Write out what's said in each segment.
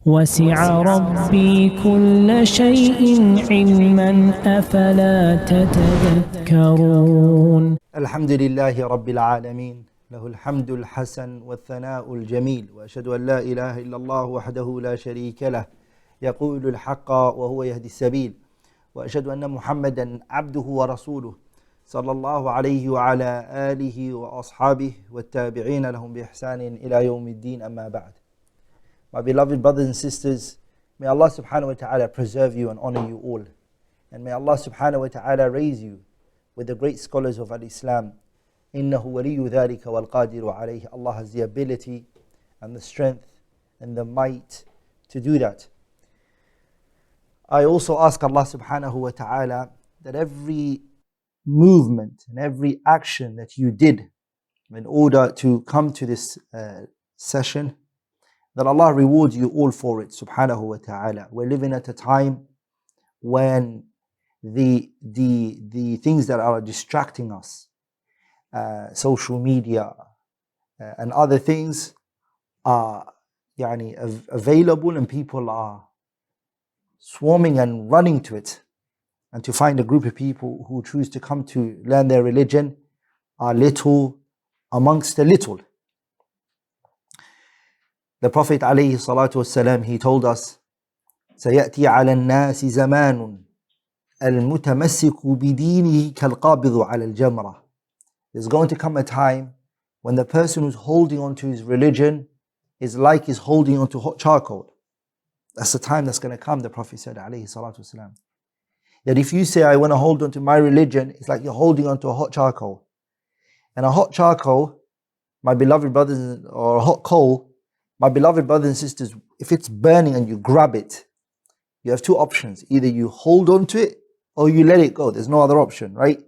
وسع ربي كل شيء علما أفلا تتذكرون. الحمد لله رب العالمين، له الحمد الحسن والثناء الجميل، وأشهد أن لا إله إلا الله وحده لا شريك له يقول الحق وهو يهدي السبيل، وأشهد أن محمدا عبده ورسوله صلى الله عليه وعلى آله وأصحابه والتابعين لهم بإحسان إلى يوم الدين. أما بعد. My beloved brothers and sisters, may Allah subhanahu wa ta'ala preserve you and honor you all. And may Allah subhanahu wa ta'ala raise you with the great scholars of Al-Islam. إِنَّهُ وَلِيُّ ذَلِكَ وَالْقَادِرُ عَلَيْهِ. Allah has the ability and the strength and the might to do that. I also ask Allah subhanahu wa ta'ala that every movement and every action that you did in order to come to this session, that Allah rewards you all for it, subhanahu wa ta'ala. We're living at a time when the things that are distracting us, social media and other things, are available, and people are swarming and running to it. And to find a group of people who choose to come to learn their religion are little amongst the little. The Prophet ﷺ, he told us, سَيَأْتِي عَلَى النَّاسِ زَمَانٌ الْمُتَمَسِّكُ بِدِينِهِ كَالْقَابِضُ عَلَى الْجَمْرَةِ. There's going to come a time when the person who's holding on to his religion is like he's holding on to hot charcoal. That's the time that's going to come, the Prophet said, ﷺ. That if you say, I want to hold on to my religion, it's like you're holding on to a hot charcoal. And a hot charcoal, my beloved brothers, or a hot coal, my beloved brothers and sisters, if it's burning and you grab it, you have two options. Either you hold on to it or you let it go. There's no other option, right?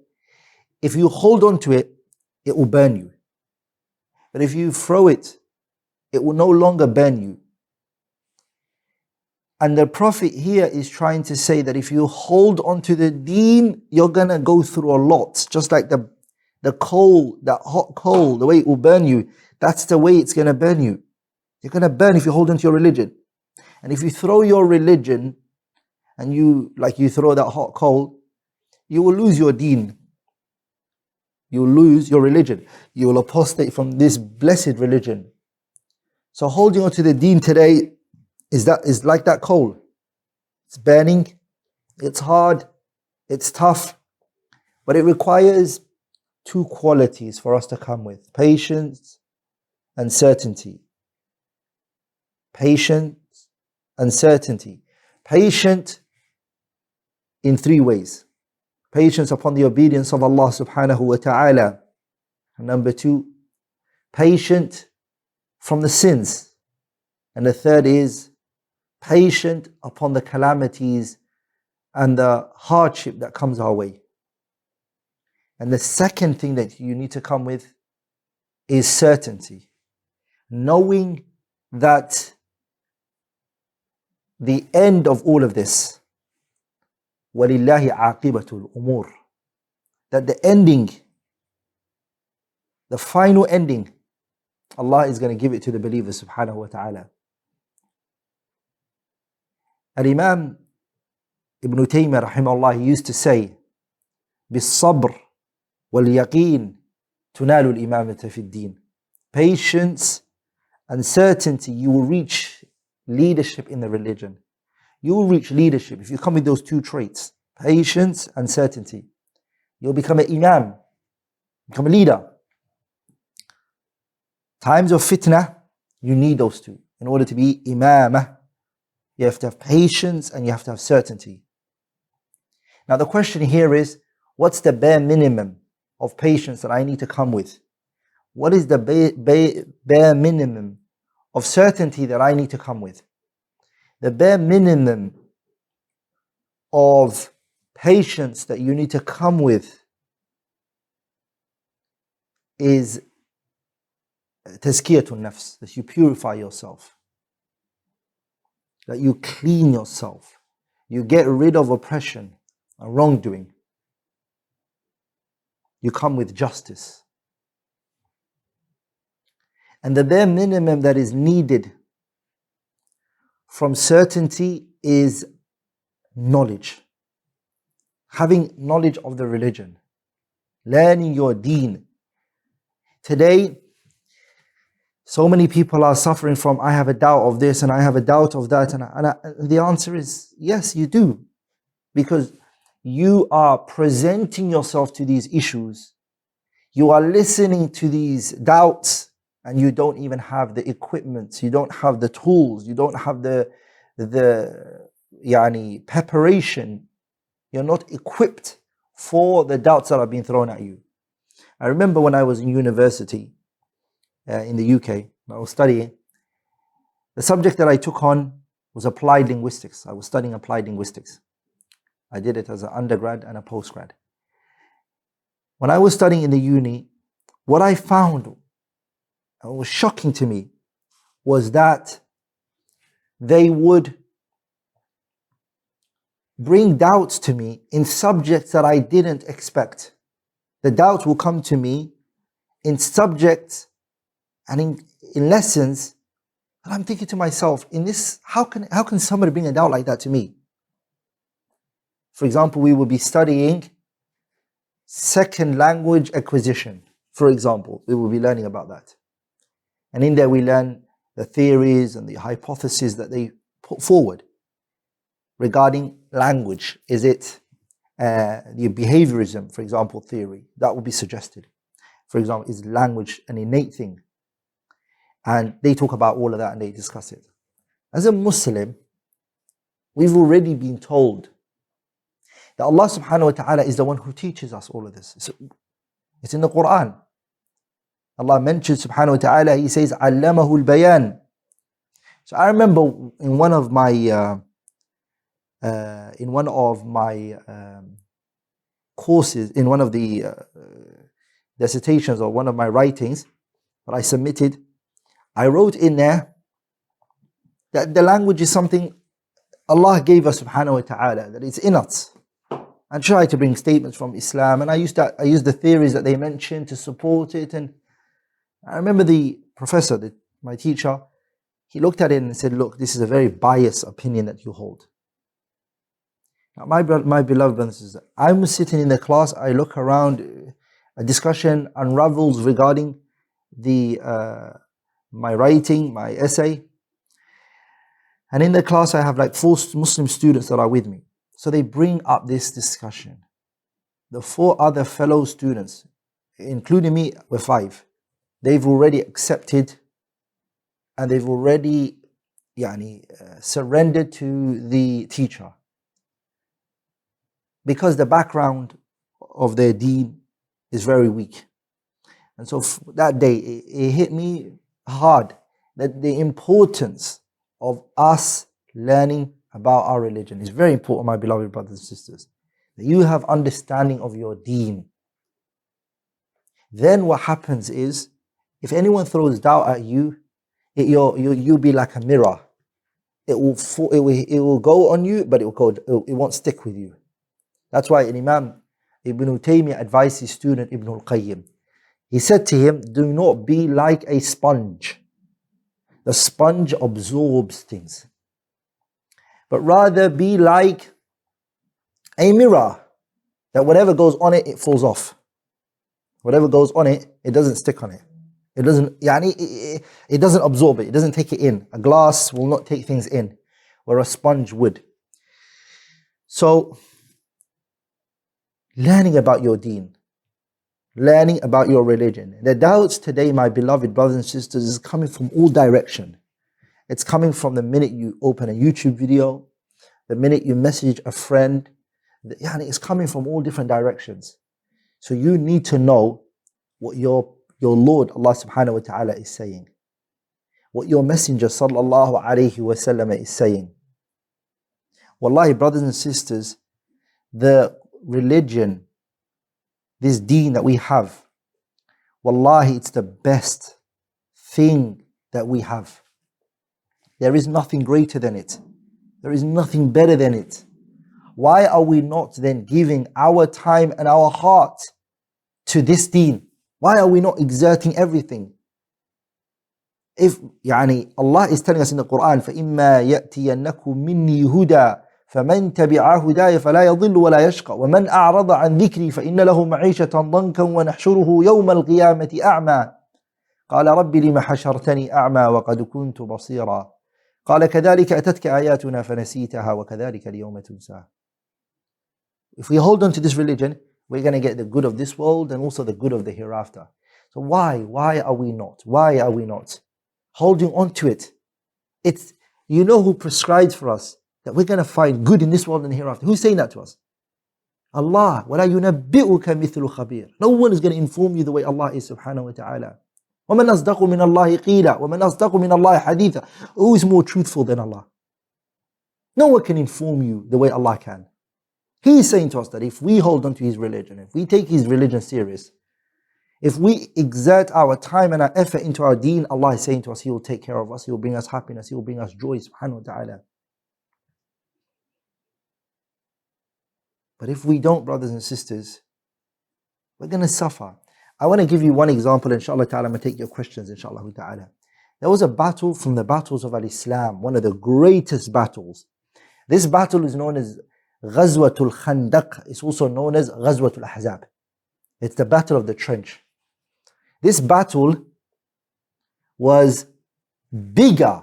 If you hold on to it, it will burn you. But if you throw it, it will no longer burn you. And the Prophet here is trying to say that if you hold on to the deen, you're going to go through a lot. Just like the coal, that hot coal, the way it will burn you, that's the way it's going to burn you. You're going to burn if you hold on to your religion. And if you throw your religion and you throw that hot coal, you will lose your deen. You will lose your religion. You will apostate from this blessed religion. So holding on to the deen today is like that coal. It's burning, it's hard, it's tough, but it requires two qualities for us to come with: patience and certainty. Patience and certainty. Patient in three ways. Patience upon the obedience of Allah subhanahu wa ta'ala. And number two, patient from the sins. And the third is patient upon the calamities and the hardship that comes our way. And the second thing that you need to come with is certainty. Knowing that the end of all of this, وَلِلَّهِ عَاقِبَةُ الْأُمُورِ, that the ending, the final ending, Allah is going to give it to the believers subhanahu wa ta'ala. Al-Imam Ibn Taymiyyah rahimahullah, he used to say, بِالصَّبْرِ وَالْيَقِينِ تُنَالُ الْإِمَامَةَ فِي الدِّينِ. Patience and certainty, you will reach leadership in the religion. You will reach leadership if you come with those two traits, patience and certainty. You'll become an imam, become a leader. Times of fitna, you need those two in order to be imamah. You have to have patience and you have to have certainty. Now the question here is, what's the bare minimum of patience that I need to come with? What is the bare minimum of certainty that I need to come with? The bare minimum of patience that you need to come with is tazkiyatun nafs, that you purify yourself, that you clean yourself, you get rid of oppression and wrongdoing. You come with justice. And the bare minimum that is needed from certainty is knowledge. Having knowledge of the religion. Learning your deen. Today, so many people are suffering from, I have a doubt of this and I have a doubt of that. And the answer is, yes, you do. Because you are presenting yourself to these issues. You are listening to these doubts and you don't even have the equipment. You don't have the tools. You don't have the preparation. You're not equipped for the doubts that are being thrown at you. I remember when I was in university in the UK, I was studying, the subject that I took on was applied linguistics. I was studying applied linguistics. I did it as an undergrad and a postgrad. When I was studying in the uni, what I found, and was shocking to me, was that they would bring doubts to me in subjects that I didn't expect. The doubts will come to me in subjects and in lessons, and I'm thinking to myself, in this, how can somebody bring a doubt like that to me? For example, we will be studying second language acquisition. For example, we will be learning about that. And in there we learn the theories and the hypotheses that they put forward regarding language. Is it the behaviorism, for example, theory? That will be suggested. For example, is language an innate thing? And they talk about all of that and they discuss it. As a Muslim, we've already been told that Allah subhanahu wa ta'ala is the one who teaches us all of this. It's in the Qur'an. Allah mentions subhanahu wa ta'ala, He says, "Allamahu al-bayan." So I remember in one of my courses, in one of the dissertations or one of my writings that I submitted, I wrote in there that the language is something Allah gave us subhanahu wa ta'ala, that it's in us. I tried to bring statements from Islam, and I used the theories that they mentioned to support it. And I remember the professor, my teacher, he looked at it and said, "Look, this is a very biased opinion that you hold." Now, my beloved brothers and sisters, I'm sitting in the class, I look around, a discussion unravels regarding my writing, my essay. And in the class, I have like 4 Muslim students that are with me. So they bring up this discussion. The 4 other fellow students, including me, were 5. They've already accepted and they've already surrendered to the teacher. Because the background of their deen is very weak. And so that day, it hit me hard that the importance of us learning about our religion is very important, my beloved brothers and sisters. That you have understanding of your deen. Then what happens is, if anyone throws doubt at you, you'll be like a mirror. It will go on you, but it won't stick with you. That's why Imam Ibn Taymiyyah advised his student Ibn al-Qayyim. He said to him, "Do not be like a sponge. The sponge absorbs things. But rather be like a mirror, that whatever goes on it, it falls off. Whatever goes on it, it doesn't stick on it. It doesn't absorb it. It doesn't take it in. A glass will not take things in, where a sponge would." So, learning about your deen, learning about your religion. The doubts today, my beloved brothers and sisters, is coming from all directions. It's coming from the minute you open a YouTube video, the minute you message a friend. It's coming from all different directions. So you need to know what your Lord, Allah subhanahu wa ta'ala, is saying. What your Messenger sallallahu alayhi wa sallam is saying. Wallahi, brothers and sisters, the religion, this deen that we have, wallahi, it's the best thing that we have. There is nothing greater than it. There is nothing better than it. Why are we not then giving our time and our heart to this deen? Why are we not exerting everything? If Allah is telling us in the Qur'an, فَإِمَّا يَأْتِيَنَّكُم مِّنِّي هُدًى فَمَنْ تَبِعَ هُدَايَ فَلَا يَضِلُّ وَلَا يَشْقَى وَمَنْ أَعْرَضَ عَنْ ذِكْرِي فَإِنَّ لَهُ مَعِيشَةً ضَنكًا وَنَحْشُرُهُ يَوْمَ الْقِيَامَةِ أَعْمَى قال رب لم حشرتني أعمى وقد كنت بصيرا قال كذلك أتتك آياتنا فنسيتها وكذلك اليوم تنسى. If we hold on to this religion, we're going to get the good of this world and also the good of the hereafter. So why are we not holding on to it? It's, you know who prescribes for us that we're going to find good in this world and the hereafter. Who's saying that to us? Allah. وَلَا يُنَبِّئُكَ مِثْلُ خَبِيرٍ. No one is going to inform you the way Allah is subhanahu wa ta'ala. وَمَنْ أَصْدَقُ مِنَ اللَّهِ قِيلًا وَمَنْ أَصْدَقُ مِنَ اللَّهِ حَدِيثًا. Who is more truthful than Allah? No one can inform you the way Allah can. He is saying to us that if we hold on to His religion, if we take His religion serious, if we exert our time and our effort into our deen, Allah is saying to us, He will take care of us, He will bring us happiness, He will bring us joy, subhanahu wa ta'ala. But if we don't, brothers and sisters, we're going to suffer. I want to give you one example, inshallah ta'ala, I'm going to take your questions, inshallah ta'ala. There was a battle from the battles of Al-Islam, one of the greatest battles. This battle is known as Ghazwatul Khandaq. It's also known as Ghazwatul Ahzab. It's the battle of the trench. This battle was bigger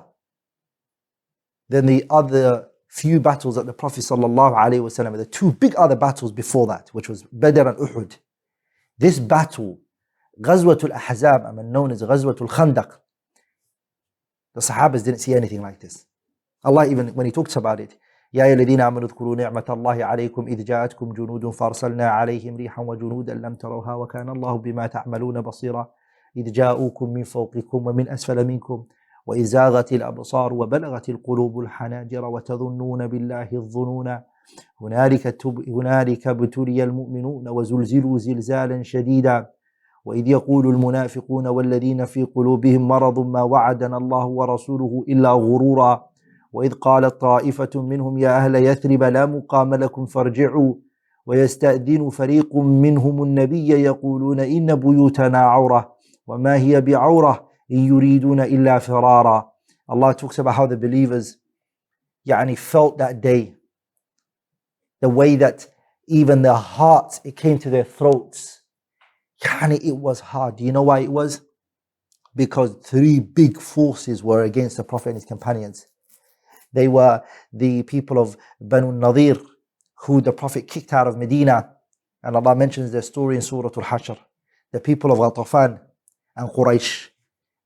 than the other few battles that the Prophet sallallahu alaihi wasallam, the two big other battles before that, which was Badr and Uhud. This battle, Ghazwatul Ahzab, known as Ghazwatul Khandaq, the Sahabas didn't see anything like this. Allah, even when He talks about it, يا أيها الذين آمنوا اذكروا نعمة الله عليكم إذ جاءتكم جنود فأرسلنا عليهم ريحا وجنودا لم تروها وكان الله بما تعملون بصيرا إذ جاءوكم من فوقكم ومن أسفل منكم وإذ زاغت الأبصار وبلغت القلوب الحناجر وتظنون بالله الظنون هنالك ابتلي المؤمنون وزلزلوا زلزالا شديدا وإذ يقول المنافقون والذين في قلوبهم مرض ما وعدنا الله ورسوله إلا غرورا وإذ قالت طائفة منهم يا أهل يثرب لا مقام لكم فارجعوا ويستأذن فريق منهم النبي يقولون إن بيوتنا عورة وما هي بعورة إن يريدون إلا فرارا. Allah talks about how the believers felt that day, the way that even their hearts, it came to their throats. It was hard. Do you know why it was? Because three big forces were against the Prophet and his companions. They were the people of Banu Nadir, who the Prophet kicked out of Medina. And Allah mentions their story in Surah Al-Hashr. The people of Ghatafan and Quraysh.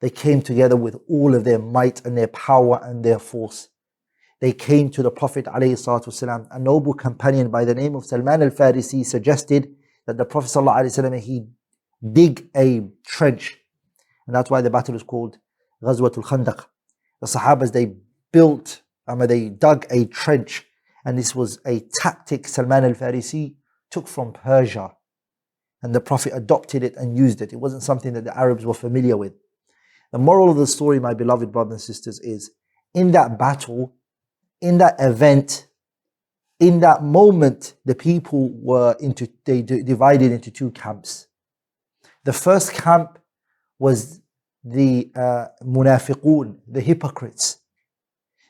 They came together with all of their might and their power and their force. They came to the Prophet ﷺ. A noble companion by the name of Salman al-Farisi suggested that the Prophet ﷺ, he dig a trench. And that's why the battle is called Ghazwatul Khandaq. The Sahabas, they dug a trench, and this was a tactic Salman al-Farisi took from Persia, and the Prophet adopted it and used it. It wasn't something that the Arabs were familiar with. The moral of the story, my beloved brothers and sisters, is in that battle, in that event, in that moment, the people they divided into two camps. The first camp was the munafiqun, the hypocrites.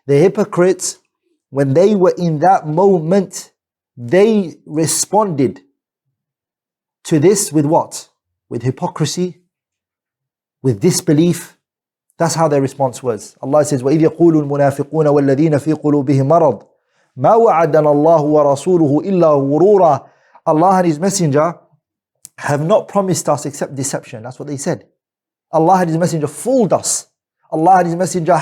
The hypocrites, when they were in that moment, they responded to this with what? With hypocrisy, with disbelief. That's how their response was. Allah says, وَإِذْ يَقُولُ الْمُنَافِقُونَ وَالَّذِينَ فِي قُلُوبِهِمْ مَرَضٌ مَا وَعَدَنَا اللَّهُ وَرَسُولُهُ إِلَّا غُرُورًا. Allah and His Messenger have not promised us except deception. That's what they said. Allah and His Messenger fooled us. Allah and His Messenger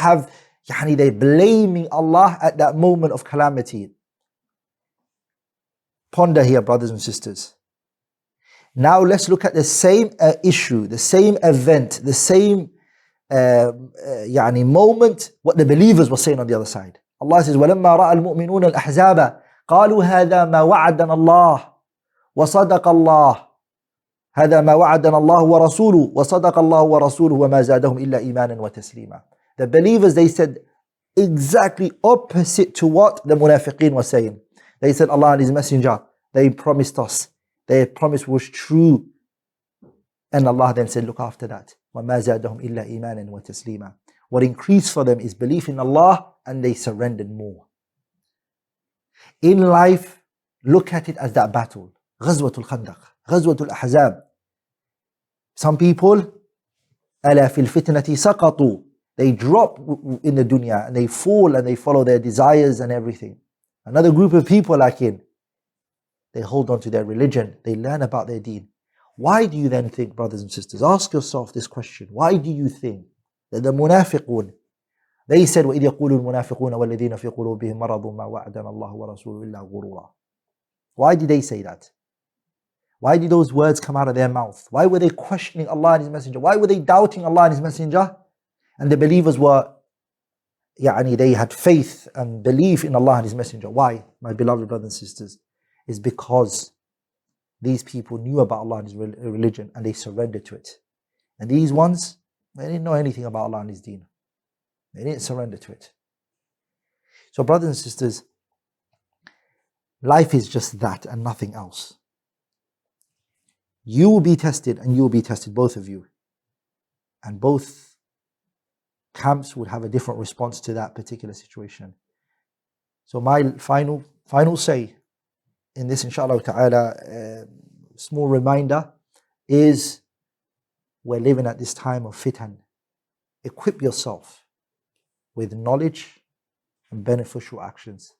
they're blaming Allah at that moment of calamity. Ponder here, brothers and sisters. Now let's look at the same issue, the same event, the same moment, what the believers were saying on the other side. Allah says, وَلَمَّا رَأَى الْمُؤْمِنُونَ الْأَحْزَابَ قَالُوا هَذَا مَا وَعَدَنَا اللَّهُ وَصَدَقَ اللَّهُ هذا ما وعدنا الله ورسوله وصدق الله ورسوله وما زادهم إلا إيمانا وتسليما. The believers, they said exactly opposite to what the munafiqeen were saying. They said Allah and His Messenger, they promised us, their promise was true. And Allah then said, look after that, وما زادهم إلا إيمانا وتسليما. What increased for them is belief in Allah, and they surrendered more. In life, look at it as that battle. Ghazwatul Khandaq, Ghazwatul Ahzab. Some people, أَلَا فِي الْفِتْنَةِ سَقَطُوا. They drop in the dunya and they fall and they follow their desires and everything. Another group of people they hold on to their religion, they learn about their deen. Why do you then think, brothers and sisters, ask yourself this question, why do you think that the munafiqun, they said, وَإِذْ يَقُولُ الْمُنَافِقُونَ وَالَّذِينَ فِي قُلُوبِهِمْ مَرَضٌ مَا وَعَدَنَا اللَّهُ وَرَسُولُهُ إِلَّا غُرُورًا. Why did they say that? Why did those words come out of their mouth? Why were they questioning Allah and His Messenger? Why were they doubting Allah and His Messenger? And the believers they had faith and belief in Allah and His Messenger. Why, my beloved brothers and sisters? Is because these people knew about Allah and His religion and they surrendered to it. And these ones, they didn't know anything about Allah and His deen. They didn't surrender to it. So brothers and sisters, life is just that and nothing else. You will be tested and you will be tested, both of you. And both camps would have a different response to that particular situation. So my final say in this, inshallah ta'ala, small reminder is we're living at this time of fitan. Equip yourself with knowledge and beneficial actions.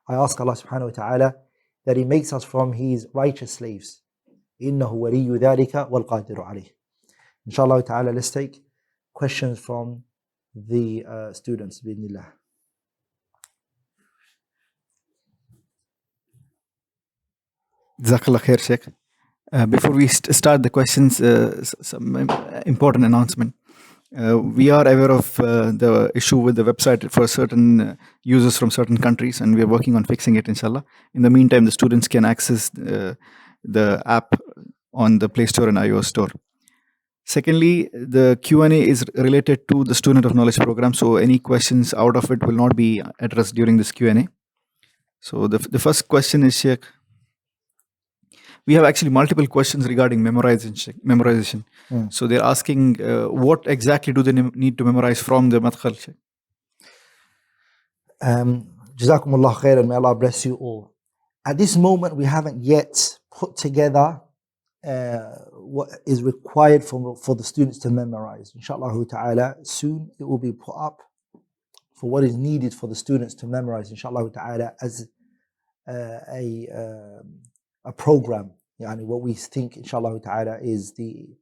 I ask Allah subhanahu wa ta'ala that He makes us from His righteous slaves. إِنَّهُ وَلِيُّ ذَلِكَ وَالْقَادِرُ عَلَيْهِ. Inshallah ta'ala, let's take questions from the students. Bismillah. Jazakallah khair, Sheikh. Before we start the questions, some important announcement. We are aware of the issue with the website for certain users from certain countries, and we are working on fixing it, inshallah. In the meantime, the students can access the app on the Play Store and iOS Store. Secondly, the Q&A is related to the Student of Knowledge program, so any questions out of it will not be addressed during this Q&A. So the first question is, Sheikh, we have actually multiple questions regarding memorization. So they're asking, what exactly do they need to memorize from the Madkhal, Sheikh? Jazakumullah khairan, may Allah bless you all. At this moment, we haven't yet put together what is required for the students to memorize. Inshallah ta'ala, soon it will be put up for what is needed for the students to memorize, inshallah ta'ala, as a program. What we think, inshallah ta'ala, is the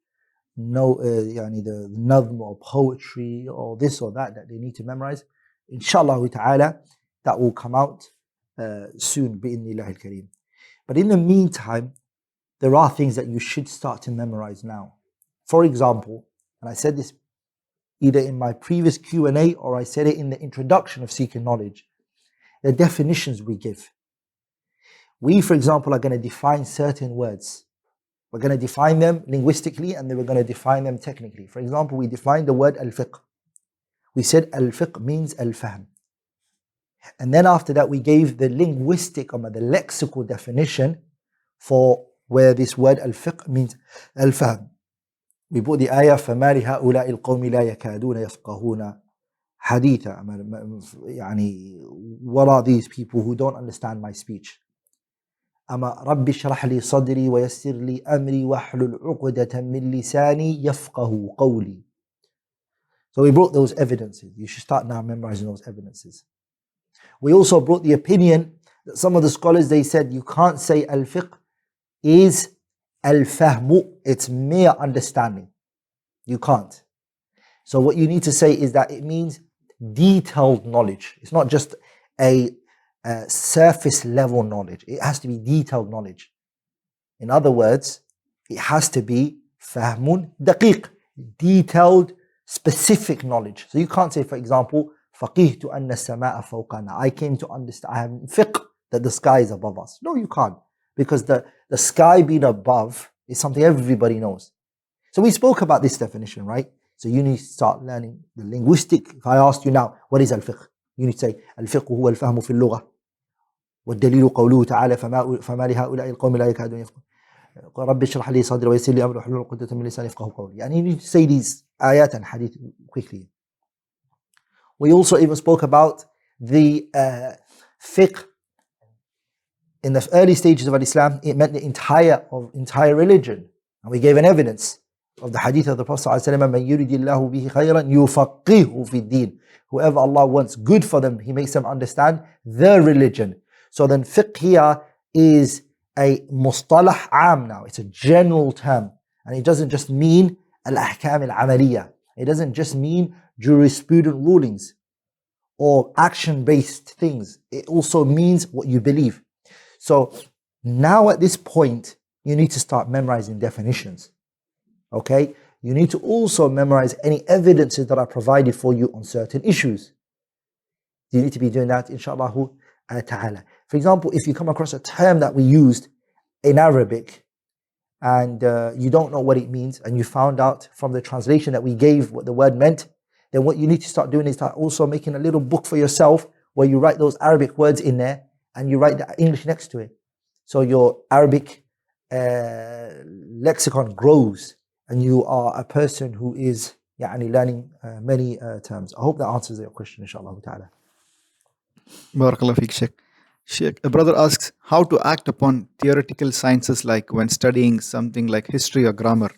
nazm or poetry or this or that they need to memorize. Inshallah ta'ala, that will come out soon, bi'idhnillah al-kareem. But in the meantime, there are things that you should start to memorize now. For example, and I said this either in my previous Q&A or I said it in the introduction of Seeking Knowledge, the definitions we give. We, for example, are going to define certain words. We're going to define them linguistically and then we're going to define them technically. For example, we defined the word al-fiqh. We said al-fiqh means al-fahm. And then after that, we gave the linguistic or the lexical definition for where this word al-fiqh means al-fahm. We put the ayah, فَمَا لِهَؤُلَاءِ الْقَوْمِ لَا يَكَادُونَ يَفْقَهُونَ حَدِيثًا. What are these people who don't understand my speech? أما رب اشرح لي صدري ويسر لي أمري واحلل عقدة من لساني يفقه قولي. So we brought those evidences. You should start now memorizing those evidences. We also brought the opinion that some of the scholars, they said you can't say al-fiqh is al-fahmu, it's mere understanding. You can't. So what you need to say is that it means detailed knowledge. It's not just a surface level knowledge. It has to be detailed knowledge. In other words, it has to be fahmun daqiq, detailed, specific knowledge. So you can't say, for example, faqihtu anna as-samaa'a fawqana. I came to understand, I have fiqh that the sky is above us. No, you can't. Because the sky being above is something everybody knows. So we spoke about this definition, right? So you need to start learning the linguistic. If I asked you now, what is al-fiqh? You need to say, al-fiqh huwa al-fahmu fi al-lugha. والدليل قوله تعالى فما لهؤلاء القوم لا يكادون يفقهون رب اشرح لي صدري ويسر لي امري واحلل عقدة من لساني يفقهوا قولي. You need to say these ayat and hadith quickly. We also even spoke about the fiqh. In the early stages of Islam, it meant the entire religion. And we gave an evidence of the hadith of the Prophet ﷺ, مَنْ يُرِدِ اللَّهُ بِهِ خَيْرًا يُفَقِّهُ فِي الدِّينِ. Whoever Allah wants good for them, He makes them understand the religion. So then fiqh here is a mustalah am now. It's a general term. And it doesn't just mean al-ahkam al-amaliyah. It doesn't just mean jurisprudent rulings or action-based things. It also means what you believe. So now at this point, you need to start memorizing definitions. Okay? You need to also memorize any evidences that are provided for you on certain issues. You need to be doing that, inshallah ta'ala. For example, if you come across a term that we used in Arabic and you don't know what it means, and you found out from the translation that we gave what the word meant, then what you need to start doing is start also making a little book for yourself where you write those Arabic words in there and you write the English next to it. So your Arabic lexicon grows and you are a person who is learning many terms. I hope that answers your question, inshallah ta'ala. BarakAllahu feek, Sheikh. Sheikh, a brother asks how to act upon theoretical sciences like when studying something like history or grammar.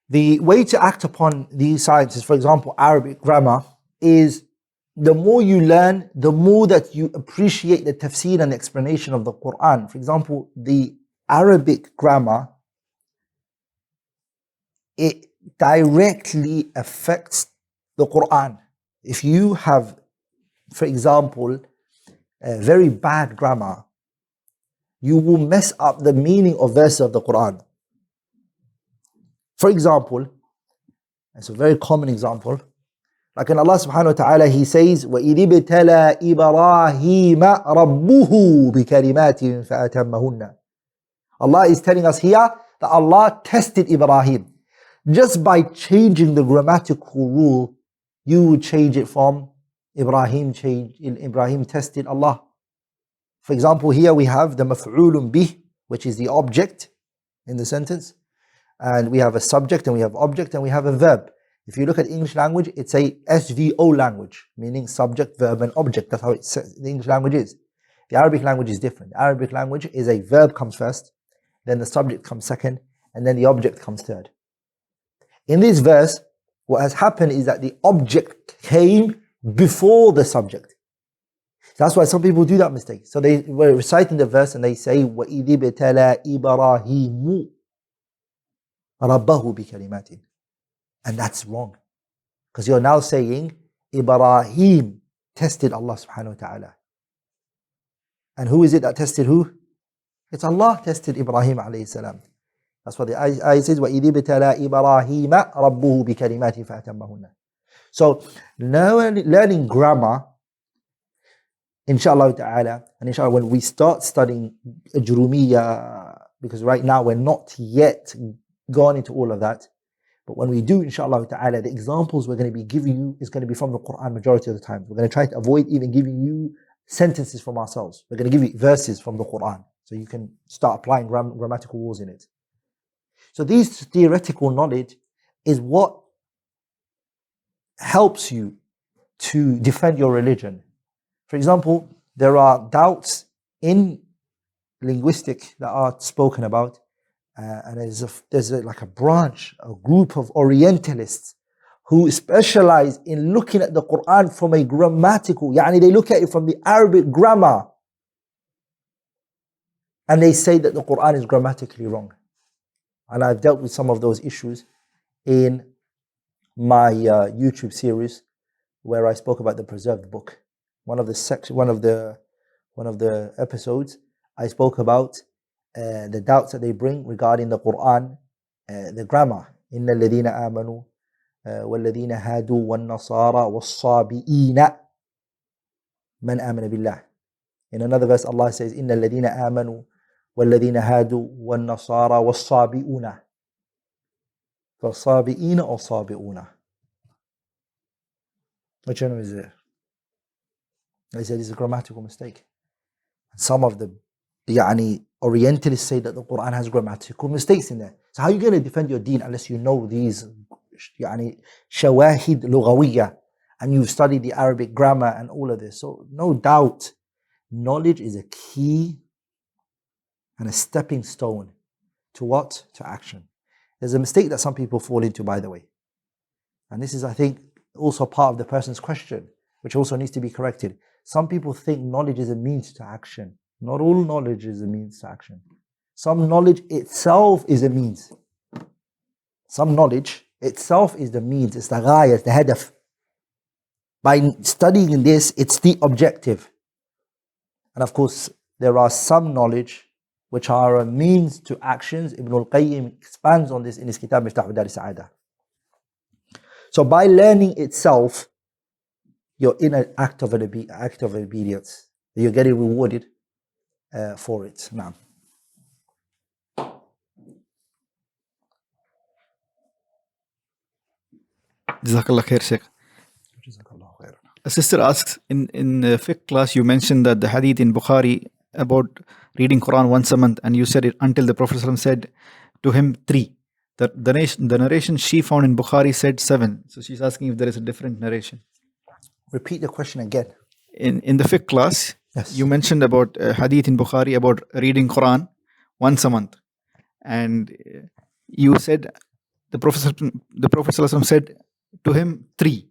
The way to act upon these sciences, for example, Arabic grammar, is the more you learn, the more that you appreciate the tafsir and the explanation of the Qur'an. For example, the Arabic grammar, it directly affects the Qur'an. If you have, for example, a very bad grammar, you will mess up the meaning of verses of the Qur'an. For example, it's a very common example, like in Allah subhanahu wa ta'ala, He says, وَإِذِ ابْتَلَى إِبْرَاهِيمَ رَبُّهُ بِكَلِمَاتٍ فَأَتَمَّهُنَّ. Allah is telling us here that Allah tested Ibrahim. Just by changing the grammatical rule, you would change it from Ibrahim tested Allah. For example, here we have the maf'ulun bih, which is the object in the sentence. And we have a subject and we have object and we have a verb. If you look at English language, it's a SVO language, meaning subject, verb and object. That's how the English language is. The Arabic language is different. The Arabic language is a verb comes first, then the subject comes second, and then the object comes third. In this verse, what has happened is that the object came before the subject. That's why some people do that mistake. So they were reciting the verse and they say, وَإِذِ ابْتَلَى إِبْرَاهِيمُ رَبَّهُ بِكَلِمَاتٍ. And that's wrong. Because you're now saying, Ibrahim tested Allah subhanahu wa ta'ala. And who is it that tested who? It's Allah tested Ibrahim alayhi salam. That's what the ayah says, وَإِذِ ابْتَلَى إِبْرَاهِيمَ رَبُّهُ بِكَلِمَاتٍ فَأَتَمَّهُنَّ. So learning grammar, inshallah ta'ala, and inshallah when we start studying Jurumiyya, because right now we're not yet gone into all of that, but when we do, inshallah ta'ala, the examples we're going to be giving you is going to be from the Qur'an majority of the time. We're going to try to avoid even giving you sentences from ourselves. We're going to give you verses from the Qur'an, so you can start applying grammatical rules in it. So these theoretical knowledge is what helps you to defend your religion. For example, there are doubts in linguistic that are spoken about, and there's like a branch, a group of Orientalists who specialize in looking at the Qur'an from a grammatical, they look at it from the Arabic grammar, and they say that the Qur'an is grammatically wrong. And I've dealt with some of those issues in my YouTube series where I spoke about the preserved book. One of the episodes, I spoke about the doubts that they bring regarding the Qur'an, the grammar. Inna alladhina amanu walladhina hadu wal nasara was sabiina man amana billah. In another verse, Allah says, Inna alladhina amanu walladhina hadu wal nasara was sabiuna. So sabiina or sabiuna? Which one is it? They said it's a grammatical mistake. Some of the Orientalists say that the Qur'an has grammatical mistakes in there. So how are you going to defend your deen unless you know these يعني شواهد لغوية, and you've studied the Arabic grammar and all of this. So no doubt, knowledge is a key and a stepping stone to what? To action. There's a mistake that some people fall into, by the way. And this is, I think, also part of the person's question, which also needs to be corrected. Some people think knowledge is a means to action. Not all knowledge is a means to action. Some knowledge itself is a means. Some knowledge itself is the means, it's the ghaya, it's the hadaf. By studying this, it's the objective. And of course, there are some knowledge which are a means to actions. Ibn al-Qayyim expands on this in his kitab Miftah Dar Sa'adah. So by learning itself, you're in an act of obedience. You're getting rewarded for it. Now, Jazakallah khair, Sheikh. A sister asks, in the fiqh class you mentioned that the hadith in Bukhari about reading Qur'an once a month, and you said it until the Prophet ﷺ said to him 3. The narration she found in Bukhari said 7. So she's asking if there is a different narration. Repeat the question again. In the fiqh class, yes, you mentioned about hadith in Bukhari about reading Qur'an once a month, and you said the Prophet ﷺ said to him 3.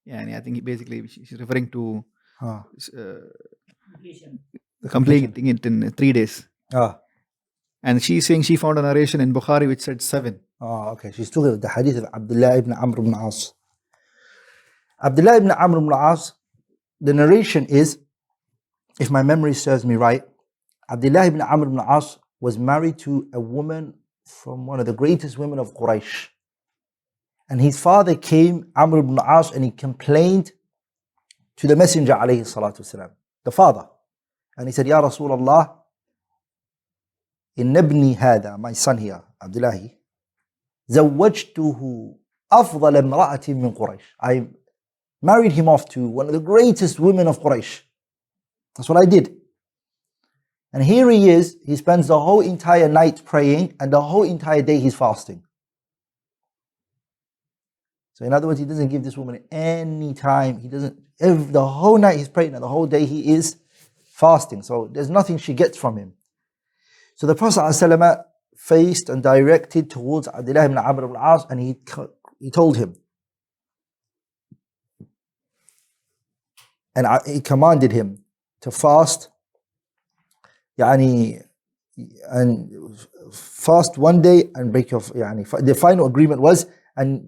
Yeah, and I think she's referring to completing it in 3 days. And she's saying she found a narration in Bukhari which said 7. Okay. She's talking about the hadith of Abdullah ibn Amr ibn As. Abdullah ibn Amr ibn As, the narration is, if my memory serves me right, Abdullah ibn Amr ibn As was married to a woman from one of the greatest women of Quraysh. And his father came, Amr ibn As, and he complained to the Messenger alayhi salatu wasalam, the father. And he said, Ya Rasulullah, inna ibni hadha, my son here, Abdullahi, zawwajtuhu afdal imra'atin min Quraysh. I married him off to one of the greatest women of Quraysh. That's what I did. And here he is, he spends the whole entire night praying and the whole entire day he's fasting. So in other words, he doesn't give this woman any time. He doesn't, the whole night he's praying and the whole day he is fasting. So there's nothing she gets from him. So the Prophet ﷺ faced and directed towards Abdullah ibn Amr ibn As, and he told him, and he commanded him to fast, and fast one day and break off. The final agreement was أن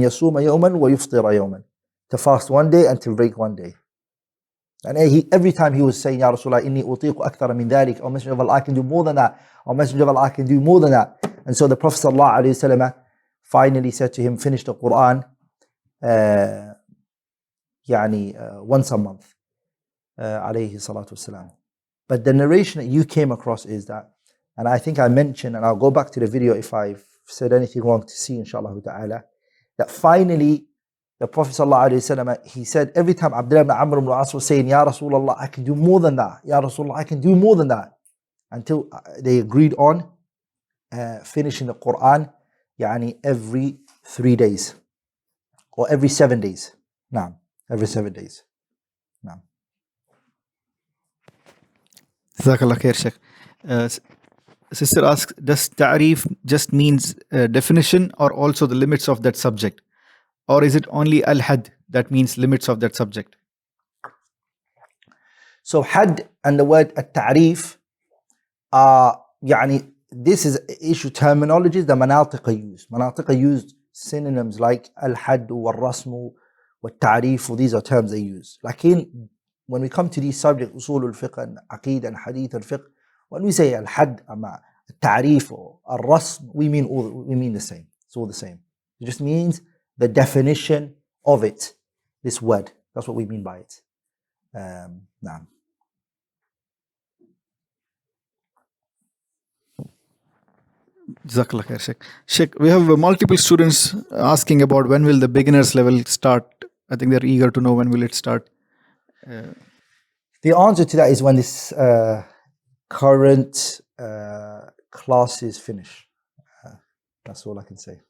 يصوم يوما ويفطر يوما, to fast one day and to break one day. And every time he was saying, Ya Rasulullah, inni utiqu akthara min dhalik, O Messenger of Allah, I can do more than that. O Messenger of Allah, I can do more than that. And so the Prophet sallallahu alaihi wasallam finally said to him, finish the Qur'an once a month, alayhi salatu wasalam. But the narration that you came across is that, and I think I mentioned, and I'll go back to the video if I've said anything wrong to see, inshallah ta'ala, that finally the Prophet sallallahu alaihi wasallam, he said every time Abdullah ibn Amr ibn As was saying, Ya Rasulullah, I can do more than that. Ya Rasulullah, I can do more than that. Until they agreed on finishing the Qur'an every 3 days or every 7 days. Naam, every 7 days. Naam. Jazakallah khair, Sheikh. Sister asks, does ta'rif just means definition or also the limits of that subject? Or is it only al-had, that means limits of that subject? So had and the word at-ta'rif this is issue terminologies the manatiqa used. Manatiqa used synonyms like al-had wal-rasmu wal-ta'rif, these are terms they use. Lakin when we come to these subjects, usul al-fiqh and aqeedah and hadith al-fiqh, when we say al-had, al-ta'rif or al-rasm, we mean the same. It's all the same. It just means the definition of it, this word. That's what we mean by it. Naam. Jazakallah khair, Sheikh. Sheikh, we have multiple students asking about when will the beginners level start. I think they're eager to know when will it start. The answer to that is when this current classes finish. That's all I can say.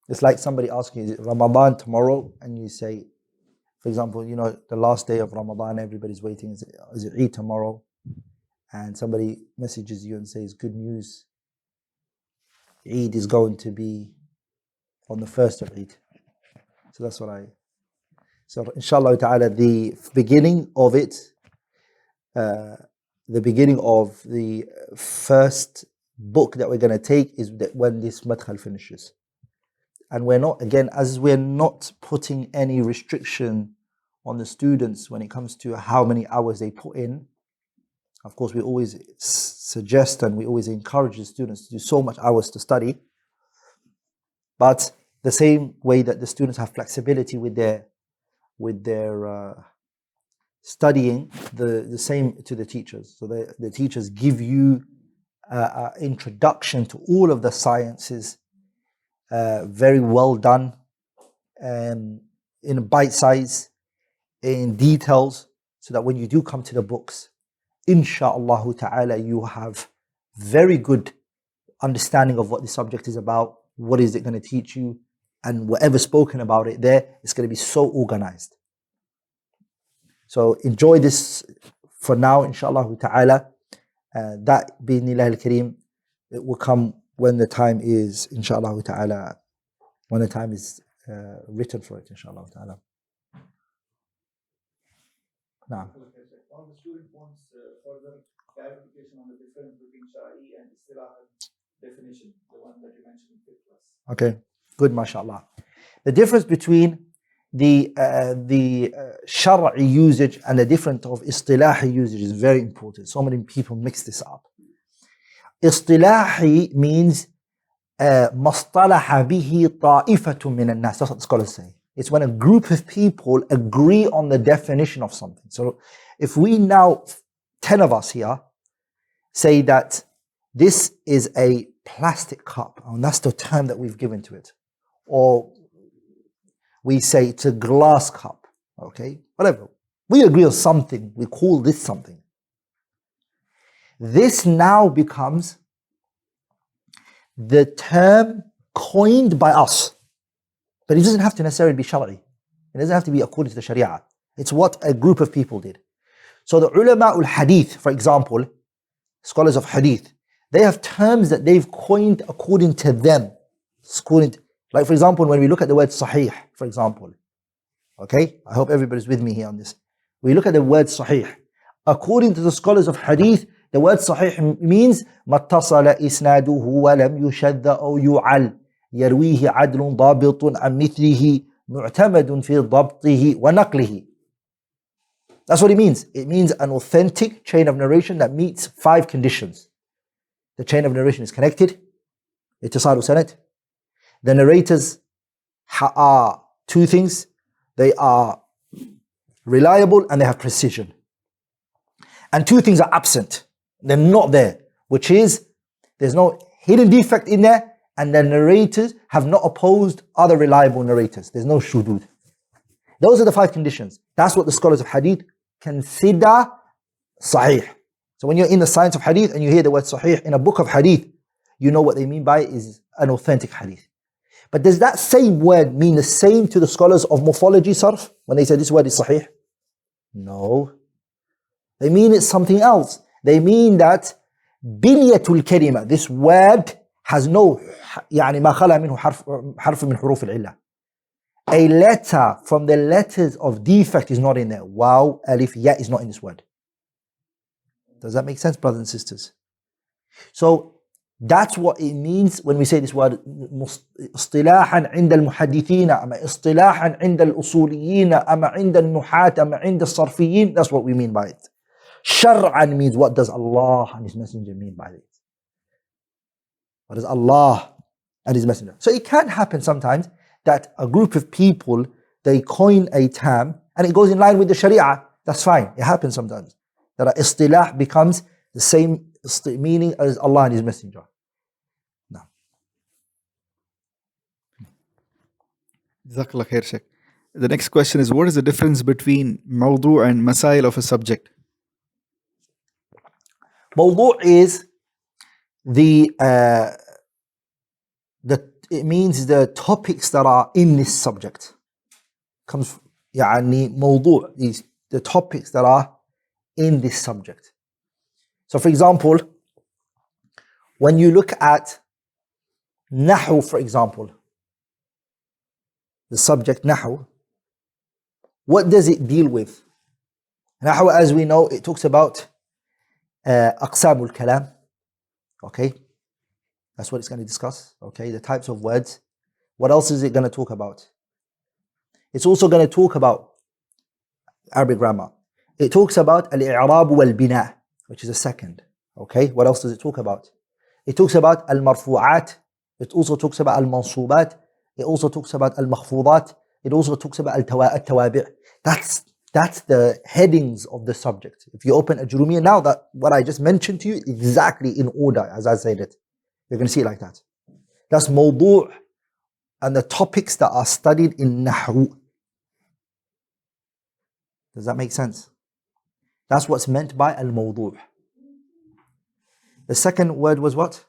It's like somebody asking you, is it Ramadan tomorrow? And you say, for example, the last day of Ramadan, everybody's waiting. Is it Eid tomorrow? And somebody messages you and says, good news, Eid is going to be on the first of Eid. So that's what so inshallah ta'ala, the beginning of it, the beginning of the first book that we're going to take is that when this madkhal finishes. And we're not putting any restriction on the students when it comes to how many hours they put in. Of course, we always suggest and we always encourage the students to do so much hours to study. But the same way that the students have flexibility with their studying, the same to the teachers. So the teachers give you an introduction to all of the sciences, very well done, in bite size, in details, so that when you do come to the books, insha'Allah ta'ala, you have very good understanding of what the subject is about, what is it going to teach you, and whatever's spoken about it there, it's going to be so organized. So enjoy this for now, insha'Allah ta'ala. That bi'idhnillah al-kareem, it will come when the time is, insha'Allah ta'ala, when the time is written for it, insha'Allah ta'ala. Now. One of the student wants further clarification on the difference between Shara'i and Istilah definition, the one that you mentioned in 5th class. Okay, good, mashallah. The difference between the Shar'i usage and the difference of Istilahi usage is very important. So many people mix this up. Istilahi means مَصْطَلَحَ بِهِ طَائِفَةٌ مِنَ النَّاسِ. That's what the scholars say. It's when a group of people agree on the definition of something. So if we now, 10 of us here, say that this is a plastic cup, and that's the term that we've given to it, or we say it's a glass cup, okay, whatever. We agree on something, we call this something. This now becomes the term coined by us. But it doesn't have to necessarily be Shara'i. It doesn't have to be according to the Sharia. It's what a group of people did. So the ulama al-hadith, for example, scholars of hadith, they have terms that they've coined according to them. Like for example, when we look at the word sahih, for example. Okay? I hope everybody's with me here on this. We look at the word sahih. According to the scholars of hadith, the word sahih means مَتَّصَلَ إِسْنَادُهُ وَلَمْ يُشَذَّ أَوْ يُعَلْ يرويه عدل ضابط عن مثله معتمد في ضبطه ونقله. That's what it means. It means an authentic chain of narration that meets 5 conditions. The chain of narration is connected. اتصال سند. The narrators are 2 things. They are reliable and they have precision. And 2 things are absent. They're not there, which is there's no hidden defect in there, and the narrators have not opposed other reliable narrators. There's no shudud. Those are the 5 conditions. That's what the scholars of hadith consider sahih. So when you're in the science of hadith and you hear the word sahih in a book of hadith, you know what they mean by it is an authentic hadith. But does that same word mean the same to the scholars of morphology, sarf, when they say this word is sahih? No. They mean it's something else. They mean that binyatul kalima, this word has no يعني ما خلا منه حرف من حروف العلة. A letter from the letters of defect is not in there. Waw, alif, ya is not in this word. Does that make sense, brothers and sisters? So that's what it means when we say this word اصطلاحا عند المحدثين أما اصطلاحا عند الأصوليين أما عند النحاة أما عند الصرفيين. That's what we mean by it. Shar'an means what does Allah and His Messenger mean by it? What does Allah and His Messenger? So it can happen sometimes that a group of people, they coin a term and it goes in line with the Sharia. That's fine. It happens sometimes. That a istilah becomes the same meaning as Allah and His Messenger. No. Jazakallah khair, Sheikh. The next question is, what is the difference between mawdu' and masail of a subject? Mawdu' is it means the topics that are in this subject. Comes يعني موضوع, these the topics that are in this subject. So for example, when you look at Nahu, for example, the subject Nahu, what does it deal with? Nahu, as we know, it talks about أقسام الكلام. Okay, that's what it's going to discuss. Okay, the types of words. What else is it going to talk about? It's also going to talk about Arabic grammar. It talks about al-i'rab wal-bina, which is a second. Okay, what else does it talk about? It talks about al-marfu'at. It also talks about al-mansubat. It also talks about al-makhfudat. It also talks about al-tawabi'. That's the headings of the subject. If you open Ajurumiyya now, that what I just mentioned to you, exactly in order as I said it. You're going to see it like that. That's mawdu' and the topics that are studied in Nahu. Does that make sense? That's what's meant by al-mawdu'. The second word was what?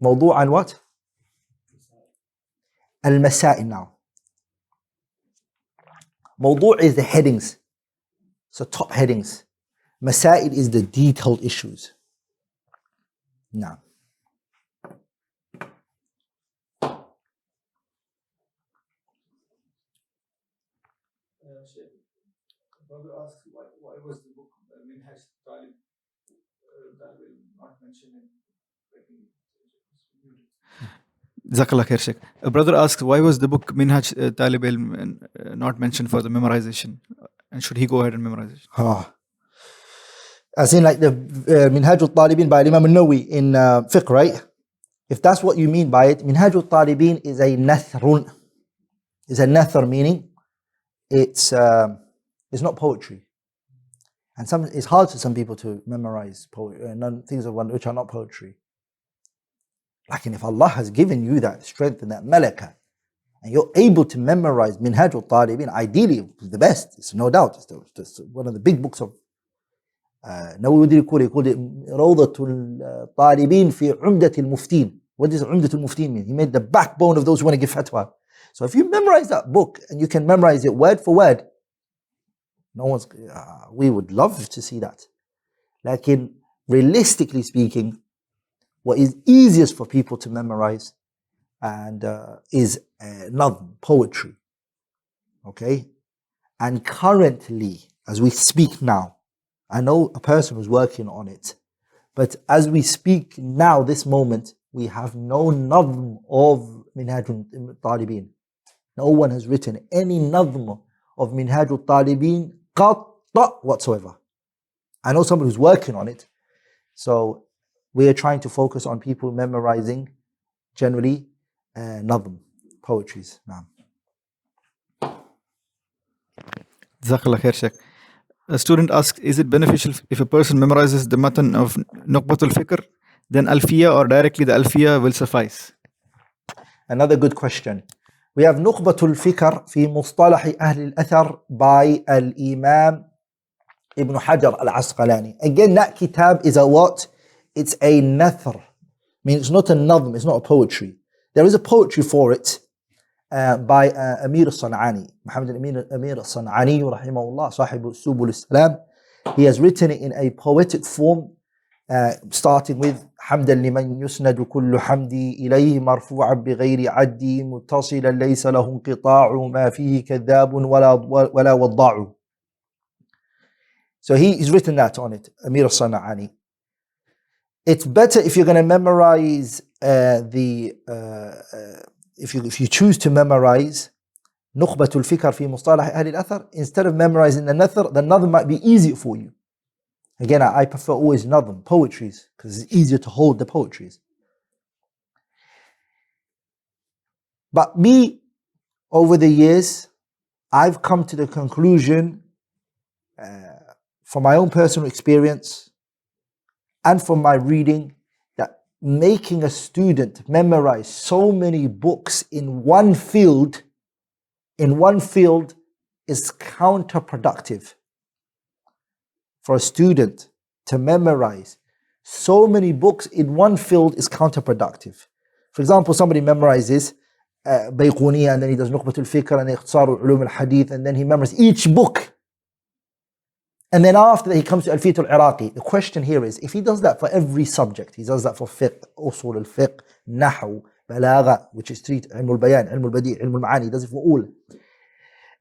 Mawdu' and what? Al-masail now. Mawdu' is the headings. So top headings. Masail is the detailed issues. Now. Brother asks, why was the book Minhaj Talib not mentioned in Jazakallah khair, Sheikh. A brother asks, why was the book Minhaj Talib Ilm not mentioned for the memorization? And should he go ahead and memorize it? As in like the Minhaj al-Talibin by Imam al-Nawawi in fiqh, right? If that's what you mean by it, Minhaj al-Talibin is a nathrun. Is a nathr, meaning it's not poetry. And it's hard for some people to memorize things of one which are not poetry. Like, and if Allah has given you that strength and that malaka, and you're able to memorize Minhaj al-Talibin, ideally the best, it's no doubt. It's one of the big books of Nawawi. He called it Rawdatul Talibin fi Umdatul Muftin. What does Umdatul Muftin mean? He made the backbone of those who want to give fatwa. So if you memorize that book and you can memorize it word for word, we would love to see that. Like, realistically speaking, what is easiest for people to memorize and is nadhm, poetry. Okay? And currently, as we speak now, I know a person who's working on it, but as we speak now, this moment, we have no nadhm of Minhaj al-Talibin. No one has written any nadhm of Minhaj al-Talibin whatsoever. I know somebody who's working on it, so we are trying to focus on people memorizing generally nadhm, poetries. Jazakallah khair, Sheikh. A student asks, is it beneficial if a person memorizes the matan of Nuqbatul Fikr, then Alfiya, or directly the Alfiya will suffice? Another good question. We have Nuqbatul Fikr fi Mustalahi Ahli al-Athar by Al-Imam Ibn Hajar al-Asqalani. Again, that kitab is a what? It's a nathr. I mean, it's not a nadhm, it's not a poetry. There is a poetry for it by Amir al-San'ani, Muhammad Amir al-San'ani, rahimahullah, sahibu Subul al-Salam. He has written it in a poetic form, starting with حمدا لمن يسند كل حمدي إليه مرفوعا بغير عدي متصلا ليس له انقطاع ما فيه كذاب ولا وضاع. So he's written that on it, Amir al-San'ani. It's better if you're going to memorize if you choose to memorize Nuqbatul Fikr fi Mustalah Ahli al-Athar, instead of memorizing the nadhm might be easier for you. Again, I prefer always nadhm, poetries, because it's easier to hold the poetries. But me, over the years, I've come to the conclusion, from my own personal experience and from my reading, that making a student memorize so many books in one field is counterproductive. For a student to memorize so many books in one field is counterproductive. For example, somebody memorizes Bayquniya, and then he does Nukhbatul Fikr and Ikhtisar Ulum al-Hadith, and then he memorizes each book. And then after that he comes to Alfiyat al-Iraqi. The question here is, if he does that for every subject, he does that for fiqh, usul al-fiqh, nahu, balagha, which is three, ilm al-bayan, ilm al-badi', ilm al-ma'ani, he does it for all.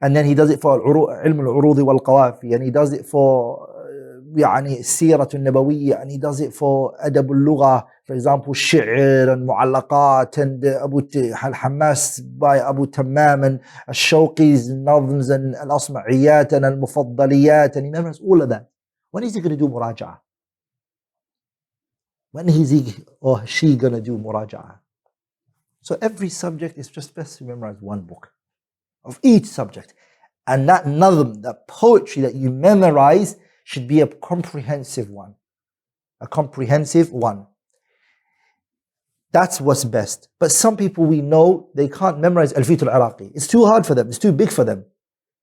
And then he does it for ilm al-urudi wal-qawafi, and he does it for يعني السيرة النبوية, and he does it for أدب اللغة, for example الشعر and معلقات, and أبو الحماس by Abu Tammam, and الشوقي's نظمs and الأصمعيات and المفضليات, and he memorizes all of that. When is he going to do muraja'a? When is he or she going to do muraja'a? So every subject is just best to memorize one book of each subject, and that nazm, that poetry that you memorize, should be a comprehensive one. A comprehensive one. That's what's best. But some people we know, they can't memorize Alfiyat al-Iraqi. It's too hard for them, it's too big for them.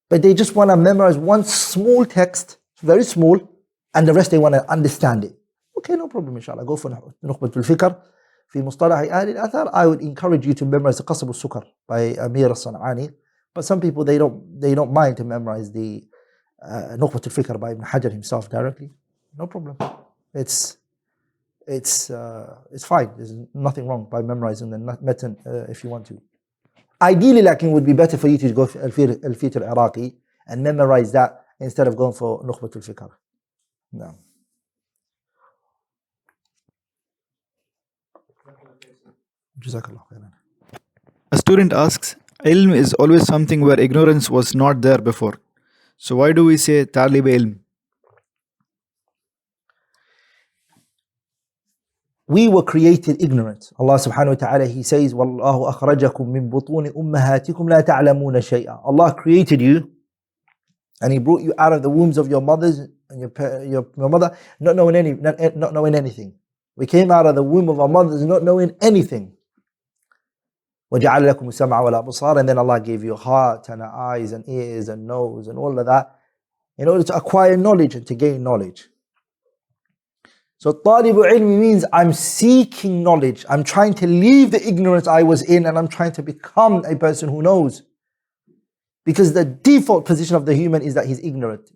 But they just want to memorize one small text, very small, and the rest they want to understand it. Okay, no problem, inshallah. Go for Nukhbatul Fikr. في مصطلح أهل الأثر, I would encourage you to memorize the Qasab al-Sukar by Amir al-San'ani. But some people, they don't mind to memorize the Nukhbatul Fikr by Ibn Hajar himself directly. No problem. It's fine. There's nothing wrong by memorizing the matan if you want to. Ideally, like, it would be better for you to go for Alfiyat al-Iraqi and memorize that instead of going for Nukhbatul Fikr. No. Jazakallah khairan. A student asks, ilm is always something where ignorance was not there before. So why do we say talib ilm? We were created ignorant. Allah subhanahu wa ta'ala, He says, وَاللَّهُ أَخْرَجَكُم مِّن بُطُونِ أُمَّهَاتِكُمْ لَا تَعْلَمُونَ شَيْئًا. Allah created you and He brought you out of the wombs of your mothers and your mother not knowing anything. We came out of the womb of our mothers not knowing anything. وَجَعَلَ لَكُمُ السَّمْعَ وَالْأَبْصَارَ, and then Allah gave you a heart and eyes and ears and nose and all of that in order to acquire knowledge and to gain knowledge. So طالب ilm means I'm seeking knowledge. I'm trying to leave the ignorance I was in and I'm trying to become a person who knows. Because the default position of the human is that he's ignorant.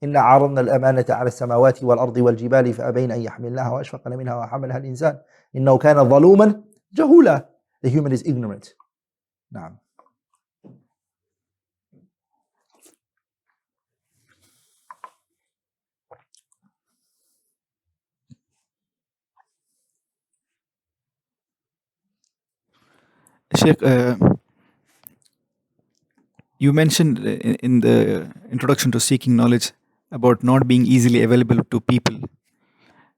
إِنَّا عَرَضْنَا الْأَمَانَةَ عَلَى السَّمَاوَاتِ وَالْأَرْضِ وَالْجِبَالِ فَأَبَيْنَ أَن يَحْمِلْنَاهَا وَأَشْفَقْنَ مِنْهَا وَحَمَلَهَا الْإِنسَانُ إِنَّهُ كَانَ ظَلُومًا جَهُولًا. The human is ignorant. Naam. Sheikh, you mentioned in the introduction to seeking knowledge about not being easily available to people.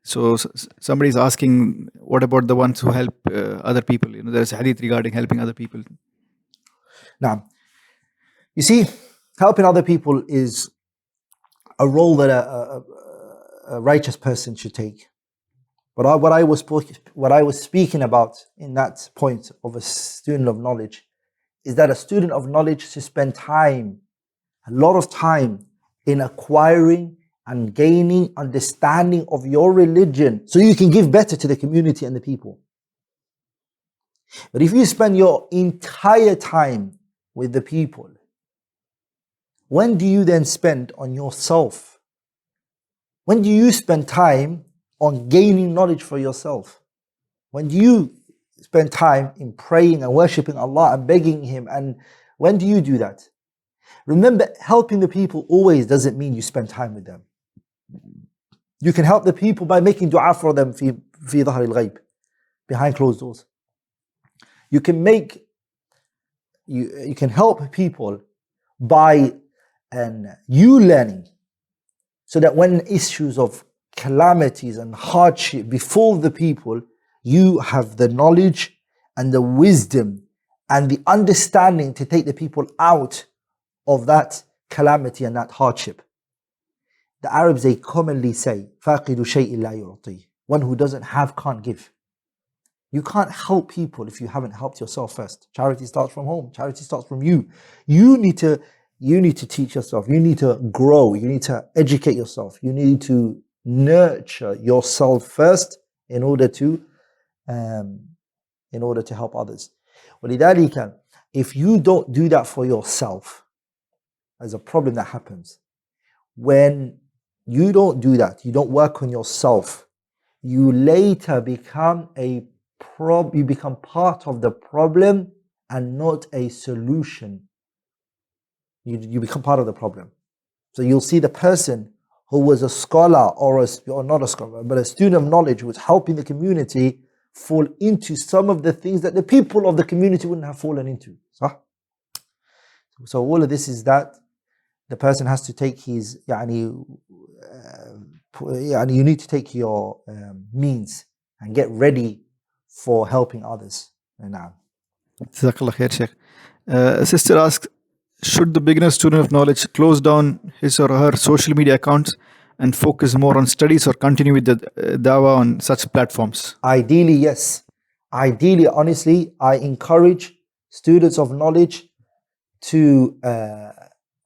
So somebody is asking, what about the ones who help other people? There's a hadith regarding helping other people. Now, you see, helping other people is a role that a righteous person should take. But what I was speaking about in that point of a student of knowledge is that a student of knowledge should spend time, a lot of time, in acquiring and gaining understanding of your religion so you can give better to the community and the people. But if you spend your entire time with the people, when do you then spend on yourself? When do you spend time on gaining knowledge for yourself? When do you spend time in praying and worshipping Allah and begging Him? And when do you do that? Remember, helping the people always doesn't mean you spend time with them. You can help the people by making dua for them fi dhahr al-ghayb, behind closed doors. You can help people by you learning, so that when issues of calamities and hardship befall the people, you have the knowledge and the wisdom and the understanding to take the people out of that calamity and that hardship. The Arabs, they commonly say, فَاقِدُ شَيْءٍ لَا يُعْطِيهِ. One who doesn't have can't give. You can't help people if you haven't helped yourself first. Charity starts from home. Charity starts from you. You need to teach yourself. You need to grow. You need to educate yourself. You need to nurture yourself first in order to help others. ولذلك if you don't do that for yourself, there's a problem that happens. When you don't do that, you don't work on yourself, you later become you become part of the problem and not a solution. You become part of the problem. So you'll see the person who was a scholar or not a scholar, but a student of knowledge who was helping the community fall into some of the things that the people of the community wouldn't have fallen into. So all of this is that the person has to take his, you need to take your means and get ready for helping others. Now, Jazakallah khair, Sheikh. A sister asks, should the beginner student of knowledge close down his or her social media accounts and focus more on studies, or continue with the dawah on such platforms? Ideally, yes. Ideally, honestly, I encourage students of knowledge to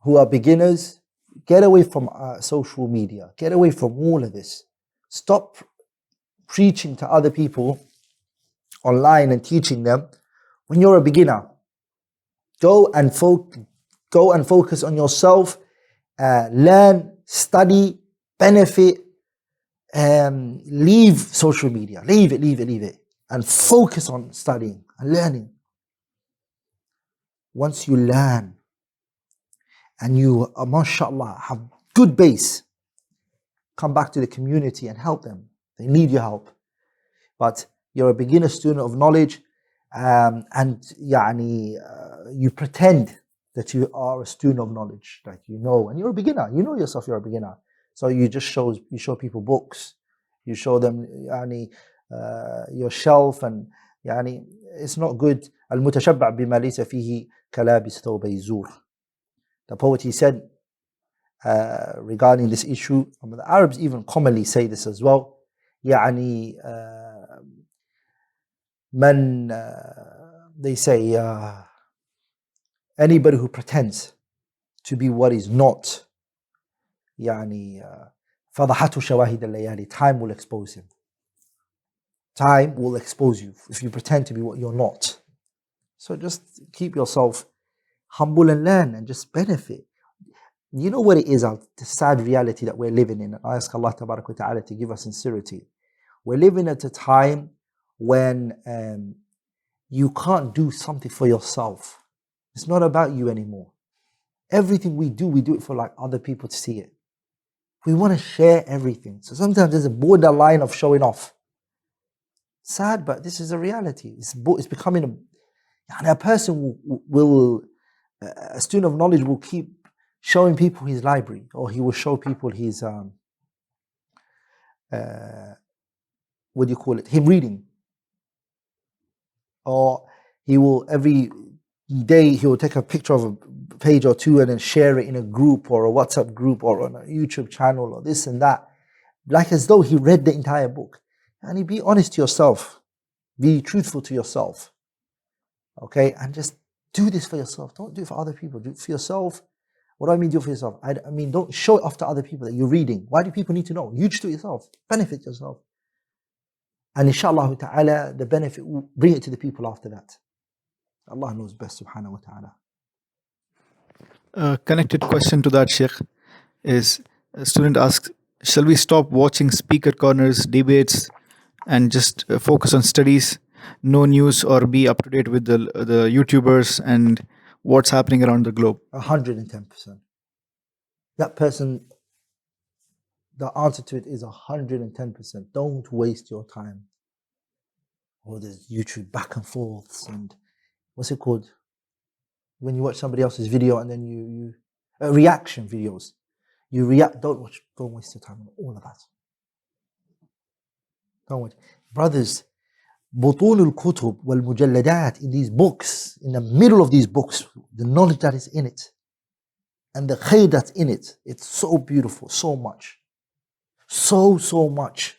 who are beginners, get away from social media, get away from all of this. Stop preaching to other people online and teaching them when you're a beginner. Go and focus on yourself, learn, study, benefit, leave social media, leave it, and focus on studying and learning. Once you learn and you, mashallah, have good base, come back to the community and help them. They need your help. But you're a beginner student of knowledge, and you pretend that you are a student of knowledge, that you know, and you're a beginner. You know yourself, you're a beginner. So you show people books, you show them your shelf, and it's not good. Al-mutashabba' bima laysa fihi kalabis thawbay zur. The poet, he said regarding this issue, the Arabs even commonly say this as well. They say anybody who pretends to be what is not, فَضَحَتُ شَوَاهِدَ اللَّيَالِ, time will expose him. Time will expose you if you pretend to be what you're not. So just keep yourself humble and learn and just benefit. You know what it is, the sad reality that we're living in. I ask Allah Ta'ala to give us sincerity. We're living at a time when you can't do something for yourself. It's not about you anymore. Everything we do it for other people to see it. We want to share everything. So sometimes there's a borderline of showing off. Sad, but this is a reality. It's becoming a person a student of knowledge will keep showing people his library, or he will show people his him reading, or he will every day he will take a picture of a page or two and then share it in a group or a WhatsApp group or on a YouTube channel or this and that, like as though he read the entire book. And you be honest to yourself, be truthful to yourself, okay? And just do this for yourself. Don't do it for other people. Do it for yourself. What do I mean do it for yourself? I mean, don't show it off to other people that you're reading. Why do people need to know? You just do it yourself. Benefit yourself. And inshallah ta'ala, the benefit will bring it to the people after that. Allah knows best, subhanahu wa ta'ala. A connected question to that, Sheikh, is a student asks, shall we stop watching speaker corners, debates, and just focus on studies, no news, or be up to date with the YouTubers and what's happening around the globe? 110%. That person, the answer to it is 110%. Don't waste your time. Or there's YouTube back and forths and what's it called? When you watch somebody else's video and then you reaction videos. You react, don't waste your time on all of that. Don't wait. Brothers, بطول الكتب والمجلدات, in these books, in the middle of these books, the knowledge that is in it and the khair that's in it, it's so beautiful, so much. So much.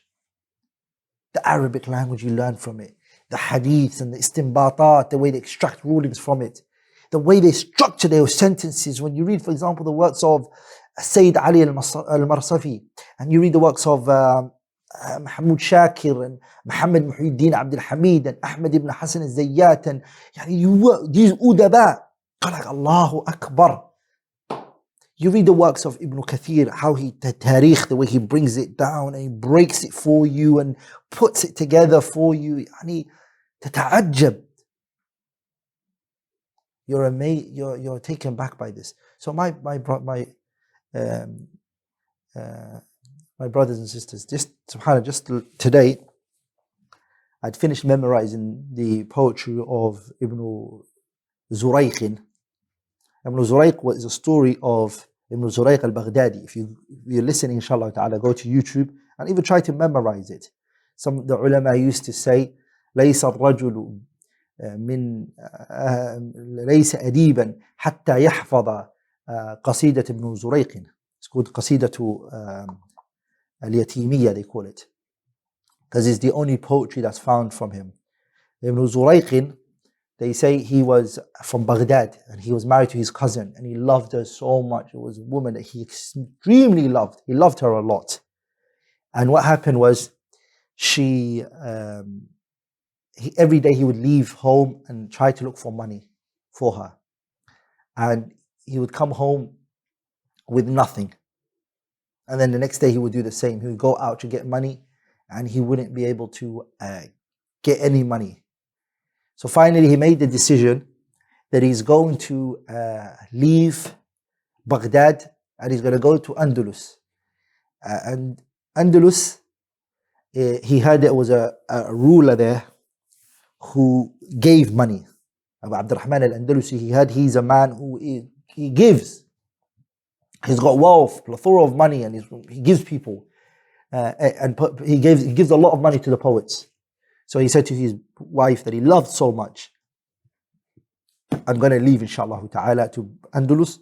The Arabic language you learn from it, the hadiths and the istinbatat, the way they extract rulings from it, the way they structure their sentences. When you read, for example, the works of Sayyid Ali al-Marsafi, and you read the works of Mahmoud Shakir and Muhammad Muhyiddin Abdul Hamid and Ahmed ibn Hassan al-Zayyat, and these udaba, you're like, Allahu Akbar. You read the works of Ibn Kathir, how the tarikh, the way he brings it down and he breaks it for you and puts it together for you. يعني تتعجب. You're amazed. You're taken back by this. So my brothers and sisters, just subhanAllah, just today, I'd finished memorizing the poetry of Ibn Zurayq. Ibn Zurayq was a story of Ibn Zurayq al-Baghdadi. If you're listening, inshallah ta'ala, go to YouTube and even try to memorize it. Some of the ulama used to say, ليس الرجل من ليس أديبا حتى يحفظ قصيدة ابن زريق. It's called قصيدة اليتيمية, they call it, because it's the only poetry that's found from him. Ibn Zurayq, they say he was from Baghdad and he was married to his cousin and he loved her so much. It was a woman that he extremely loved. He loved her a lot. And what happened was every day he would leave home and try to look for money for her. And he would come home with nothing. And then the next day he would do the same. He would go out to get money and he wouldn't be able to get any money. So finally he made the decision that he's going to leave Baghdad and he's going to go to Andalus. And Andalus, he heard there was a ruler there who gave money. Abu Abdurrahman al-Andalusi, he heard he's a man who he gives. He's got wealth, plethora of money, and he gives people. And he gives a lot of money to the poets. So he said to his wife that he loved so much, I'm going to leave inshallah ta'ala to Andalus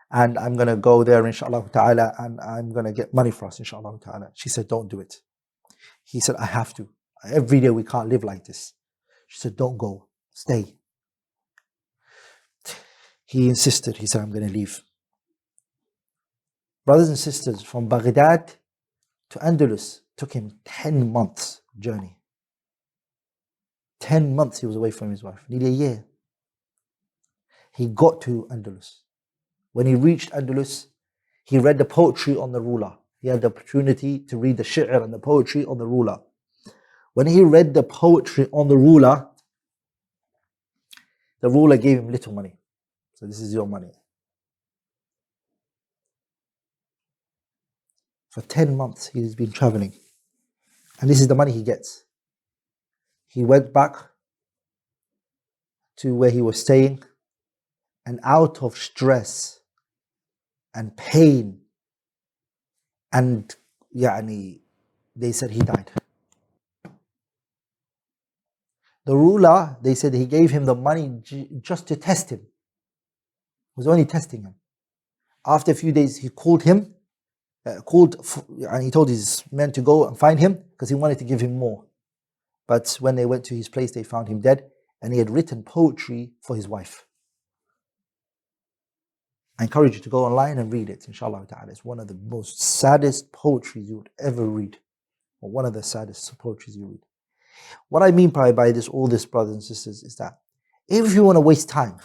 and I'm going to go there inshallah ta'ala and I'm going to get money for us inshallah ta'ala. She said, don't do it. He said, I have to. Every day we can't live like this. She said, don't go, stay. He insisted. He said, I'm going to leave. Brothers and sisters, from Baghdad to Andalus took him 10 months journey. 10 months he was away from his wife, nearly a year. He got to Andalus. When he reached Andalus, he read the poetry on the ruler. He had the opportunity to read the shi'r and the poetry on the ruler. When he read the poetry on the ruler gave him little money. So this is your money. For 10 months he's been traveling. And this is the money he gets. He went back to where he was staying, and out of stress and pain, and they said he died. The ruler, they said he gave him the money just to test him. He was only testing him. After a few days, he called him, and he told his men to go and find him because he wanted to give him more. But when they went to his place, they found him dead, and he had written poetry for his wife. I encourage you to go online and read it, inshallah ta'ala. It's one of the most saddest poetries you would ever read, or one of the saddest poetries you read. What I mean by this, all this, brothers and sisters, is that if you want to waste time,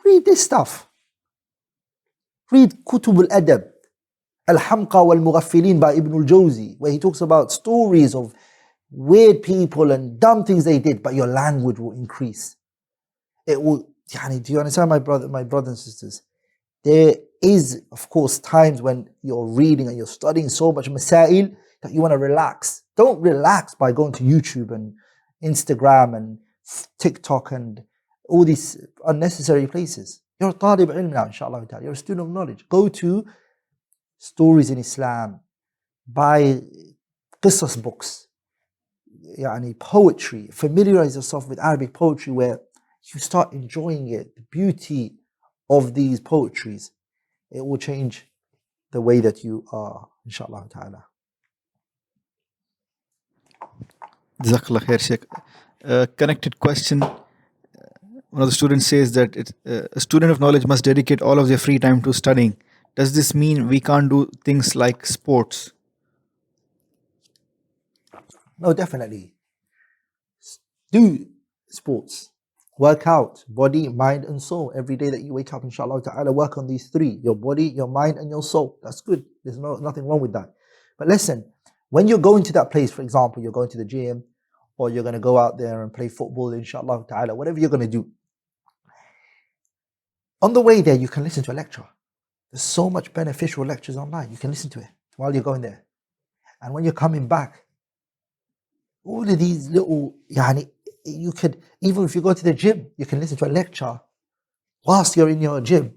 read this stuff. Read Kutub al-Adab, Al-Hamqa wal-Mughaffilin by Ibn al-Jawzi, where he talks about stories of weird people and dumb things they did, but your language will increase. It will, do you understand, my brothers and sisters? There is, of course, times when you're reading and you're studying so much masail that you want to relax. Don't relax by going to YouTube and Instagram and TikTok and all these unnecessary places. You're a talib ilm now, inshallah ta'ala. You're a student of knowledge. Go to stories in Islam, buy qisas books, poetry. Familiarize yourself with Arabic poetry where you start enjoying it, the beauty of these poetries. It will change the way that you are, inshallah ta'ala. Jazakallah khair, Sheikh. Connected question. One of the students says that a student of knowledge must dedicate all of their free time to studying. Does this mean we can't do things like sports? No, definitely. Do sports. Work out, body, mind, and soul. Every day that you wake up, inshallah ta'ala, work on these three. Your body, your mind, and your soul. That's good. There's nothing wrong with that. But listen, when you're going to that place, for example, you're going to the gym, or you're going to go out there and play football, inshallah ta'ala, whatever you're going to do. On the way there, you can listen to a lecture. There's so much beneficial lectures online. You can listen to it while you're going there. And when you're coming back, all of these little, you could, even if you go to the gym, you can listen to a lecture whilst you're in your gym.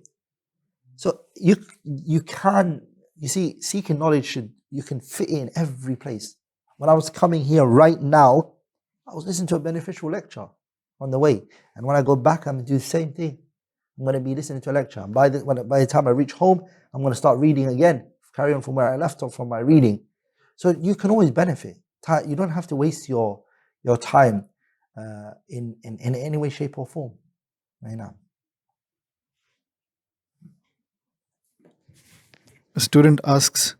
So you can, you see, seeking knowledge you can fit in every place. When I was coming here right now, I was listening to a beneficial lecture on the way. And when I go back, I'm going to do the same thing. I'm going to be listening to a lecture. And by the time I reach home, I'm going to start reading again, carry on from where I left off from my reading. So you can always benefit. You don't have to waste your time in any way, shape, or form. Right now. A student asks,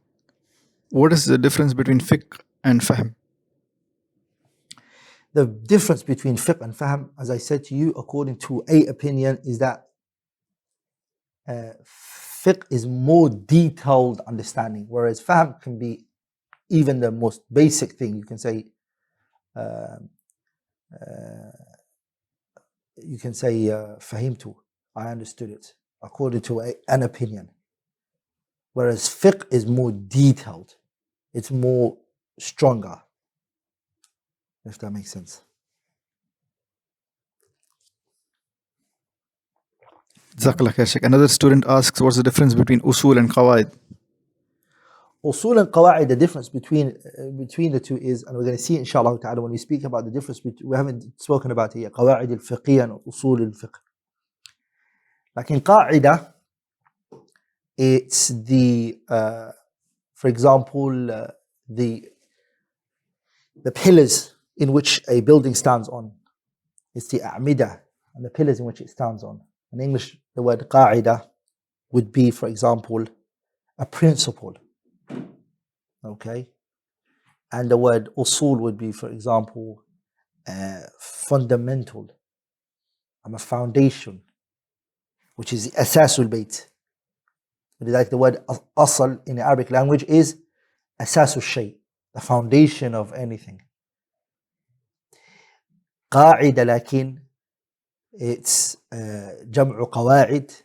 what is the difference between fiqh and fahm? The difference between fiqh and fahm, as I said to you, according to a opinion, is that fiqh is more detailed understanding, whereas fahm can be even the most basic thing. You can say, fahimtu, I understood it, according to an opinion. Whereas fiqh is more detailed, it's more stronger, if that makes sense. Jazakallah khair, Sheikh. Another student asks, what's the difference between usul and qawaid? Usul and qawaid, the difference between the two is, and we're going to see inshallah ta'ala when we speak about the difference, we haven't spoken about it yet, qawaid al-fiqhiyya and usul al-fiqh. Like in qa'idah, it's the, for example, the pillars in which a building stands on. It's the a'midah, and the pillars in which it stands on. In English, the word qa'idah would be, for example, a principle. Okay? And the word usul would be, for example, fundamental. A foundation, which is asasul bayt. Like the word asal in the Arabic language is asasul shay, the foundation of anything. Qa'ida, lakin, it's jam'u qawa'id,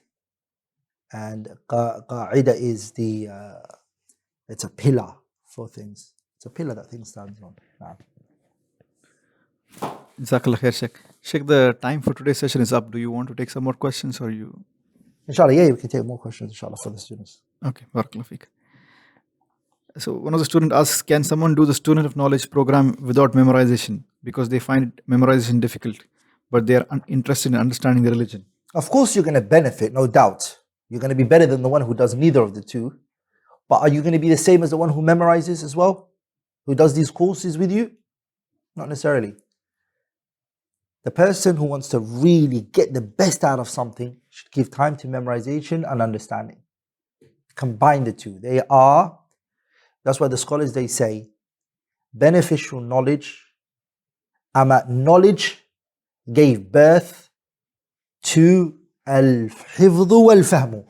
and qa'ida is it's a pillar for things. It's a pillar that things stands on. Jazakallah khair, Sheikh. Sheikh, the time for today's session is up. Do you want to take some more questions, or you? Inshallah, yeah, we can take more questions, inshallah, for the students. Okay, barakallahu feek. So one of the students asks, can someone do the Student of Knowledge program without memorization? Because they find memorization difficult, but they are interested in understanding the religion. Of course you're going to benefit, no doubt. You're going to be better than the one who does neither of the two. But are you going to be the same as the one who memorizes as well? Who does these courses with you? Not necessarily. The person who wants to really get the best out of something should give time to memorization and understanding. Combine the two. That's why the scholars, they say, beneficial knowledge, knowledge gave birth to al-hifdhu wal-fahmu.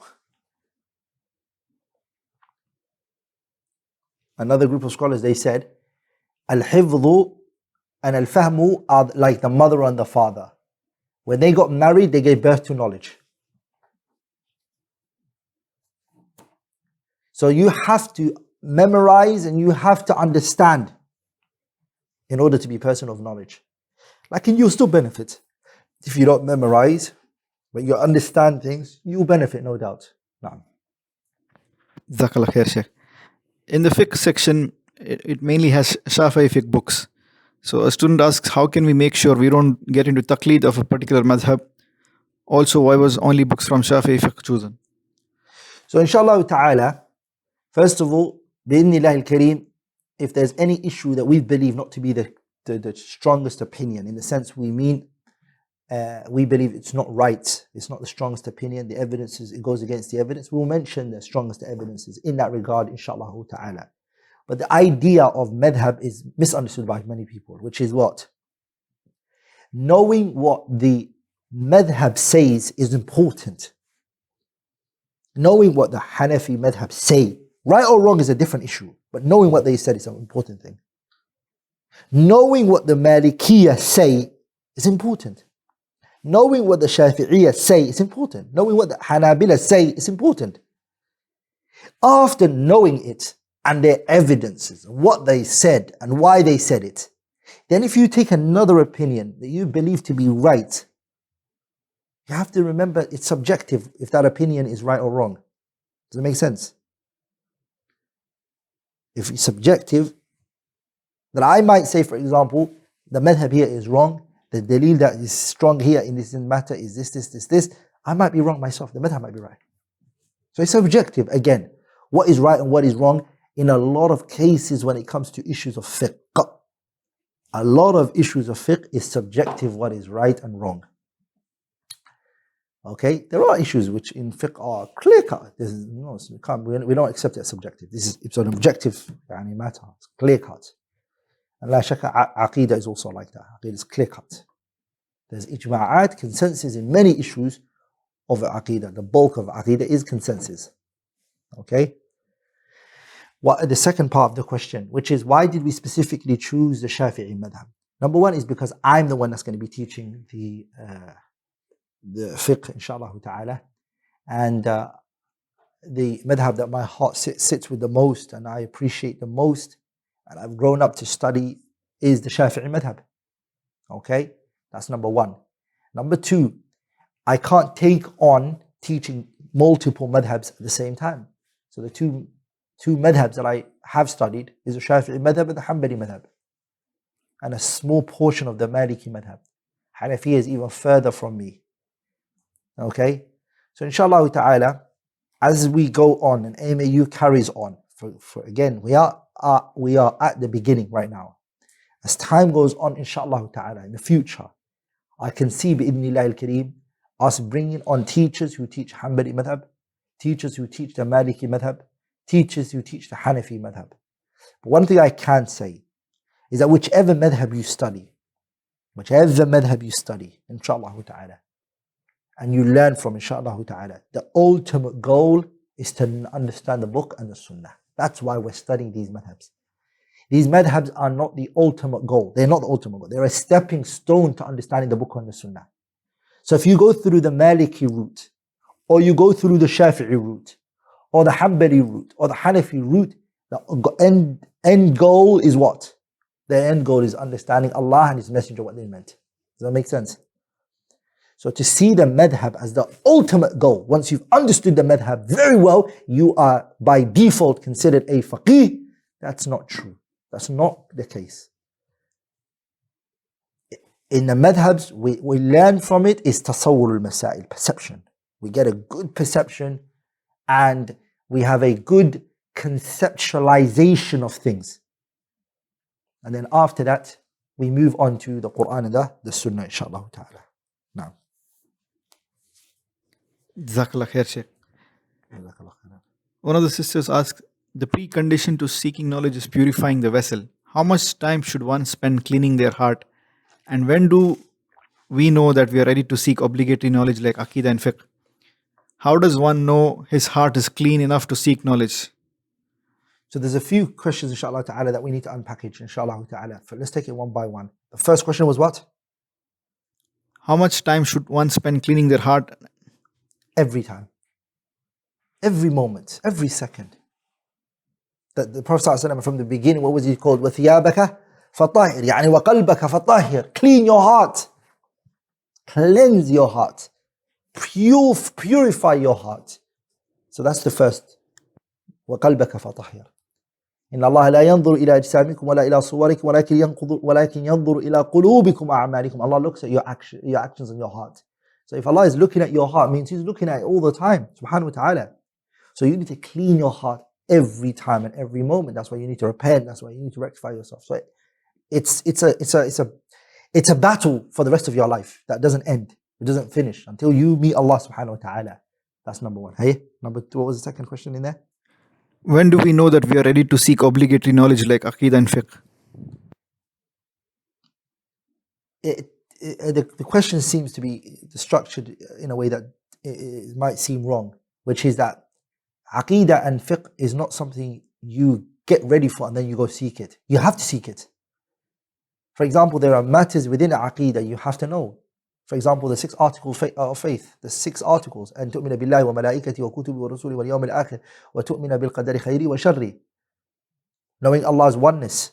Another group of scholars, they said, al-hifdhu and al-fahmu are like the mother and the father. When they got married, they gave birth to knowledge. So you have to memorize and you have to understand in order to be a person of knowledge. Like, and you'll still benefit. If you don't memorize, but you understand things, you'll benefit, no doubt. No. Jazakallah khair, Sheikh. In the fiqh section, it mainly has Shafi'i fiqh books. So a student asks, how can we make sure we don't get into taqleed of a particular madhab? Also, why was only books from Shafi'i fiqh chosen? So inshallah ta'ala, first of all, bi'idhnillah al-kareem, if there's any issue that we believe not to be the strongest opinion, in the sense we mean, we believe it's not right, it's not the strongest opinion, the evidences, it goes against the evidence, we'll mention the strongest evidences in that regard, inshallah ta'ala. But the idea of madhab is misunderstood by many people, which is what? Knowing what the madhab says is important. Knowing what the Hanafi madhab say, right or wrong, is a different issue. But knowing what they said is an important thing. Knowing what the Malikiyah say is important. Knowing what the Shafi'iyah say is important. Knowing what the Hanabila say is important. After knowing it and their evidences, what they said and why they said it, then if you take another opinion that you believe to be right, you have to remember it's subjective if that opinion is right or wrong. Does it make sense? If it's subjective, then I might say, for example, the madhab here is wrong, the dalil that is strong here in this matter is this. I might be wrong myself, the madhab might be right. So it's subjective. Again, what is right and what is wrong in a lot of cases when it comes to issues of fiqh. A lot of issues of fiqh is subjective, what is right and wrong. Okay, there are issues which in fiqh are clear cut. We don't accept it as subjective. It's an objective matter. It's clear cut. And la shakka, aqeedah is also like that. Aqeedah is clear cut. There's ijma'at, consensus in many issues of aqeedah. The bulk of aqeedah is consensus. Okay. What the second part of the question, which is why did we specifically choose the Shafi'i madhab? Number one is because I'm the one that's going to be teaching the fiqh, inshallah ta'ala, and the madhab that my heart sits with the most and I appreciate the most and I've grown up to study is the Shafi'i madhab. Okay, that's number one. Number two, I can't take on teaching multiple madhabs at the same time. So the two madhabs that I have studied is the Shafi'i madhab and the Hanbali madhab, and a small portion of the Maliki madhab. Hanafi is even further from me. Okay, so inshallah ta'ala, as we go on and AMAU carries on, for again, we are at the beginning right now. As time goes on, inshallah ta'ala, in the future, I can see bi'idhnillah al-kareem us bringing on teachers who teach Hanbali madhab, teachers who teach the Maliki madhab, teachers who teach the Hanafi madhab. But one thing I can say is that whichever madhab you study, inshallah ta'ala, and you learn from, inshallah ta'ala, the ultimate goal is to understand the book and the sunnah. That's why we're studying these madhabs. These madhabs are not the ultimate goal. They're not the ultimate goal. They're a stepping stone to understanding the book and the sunnah. So if you go through the Maliki route, or you go through the Shafi'i route, or the Hanbali route, or the Hanafi route, the end goal is what? The end goal is understanding Allah and His Messenger, what they meant. Does that make sense? So to see the madhab as the ultimate goal, once you've understood the madhab very well, you are by default considered a faqih. That's not true. That's not the case. In the madhabs, we learn from it is tasawwur al-masail, perception. We get a good perception and we have a good conceptualization of things. And then after that, we move on to the Qur'an and the Sunnah, inshallah ta'ala. Now. Jazakallah khair, Sheikh. One of the sisters asked, the precondition to seeking knowledge is purifying the vessel. How much time should one spend cleaning their heart? And when do we know that we are ready to seek obligatory knowledge like Aqidah and Fiqh? How does one know his heart is clean enough to seek knowledge? So there's a few questions, inshallah ta'ala, that we need to unpackage, inshallah ta'ala. Let's take it one by one. The first question was what? How much time should one spend cleaning their heart? Every time. Every moment. Every second. The Prophet ﷺ from the beginning, what was he called? وَثِيَابَكَ فَطَاهِرْ يعني وَقَلْبَكَ فَطَاهِرْ. Clean your heart. Cleanse your heart. Purify your heart. So that's the first. وَقَلْبَكَ فَطَاهِرْ. إِنَّ اللَّهَ لَا يَنْظُرُ إِلَى أَجْسَامِكُمْ وَلَا إِلَى صُوَرِكُمْ وَلَكِنْ يَنْظُرُ إِلَى قُلُوبِكُمْ وَأَعْمَالِكُم. Allah looks at your actions and your heart. So if Allah is looking at your heart, means He's looking at it all the time, subhanahu wa ta'ala. So you need to clean your heart every time and every moment. That's why you need to repent. That's why you need to rectify yourself. So it's a battle for the rest of your life that doesn't end. It doesn't finish until you meet Allah subhanahu wa ta'ala. That's number one. Hey, number two, what was the second question in there? When do we know that we are ready to seek obligatory knowledge like Aqidah and Fiqh? The question seems to be structured in a way that it might seem wrong, which is that Aqidah and Fiqh is not something you get ready for and then you go seek it. You have to seek it. For example, there are matters within Aqidah you have to know. For example, the 6 articles of faith, the 6 articles, أن تؤمن بالله وملائكته وكتبه ورسوله واليوم الآخر وتؤمن بالقدر خيره وشره. Knowing Allah's oneness,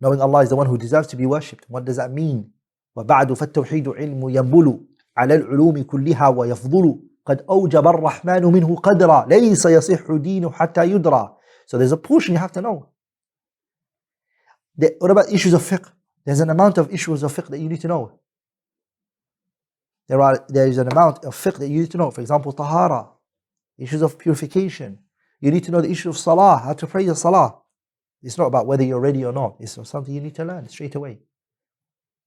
knowing Allah is the one who deserves to be worshipped. What does that mean? وبعد فالتوحيد علم ينبل على العلوم كلها ويفضل قد أوجب الرحمن منه قدرا ليس يصح دين حتى يدرى. So there's a portion you have to know. What about issues of fiqh? There's an amount of issues of fiqh that you need to know. There is an amount of fiqh that you need to know. For example, tahara, issues of purification. You need to know the issue of salah, how to pray your salah. It's not about whether you're ready or not. It's something you need to learn straight away.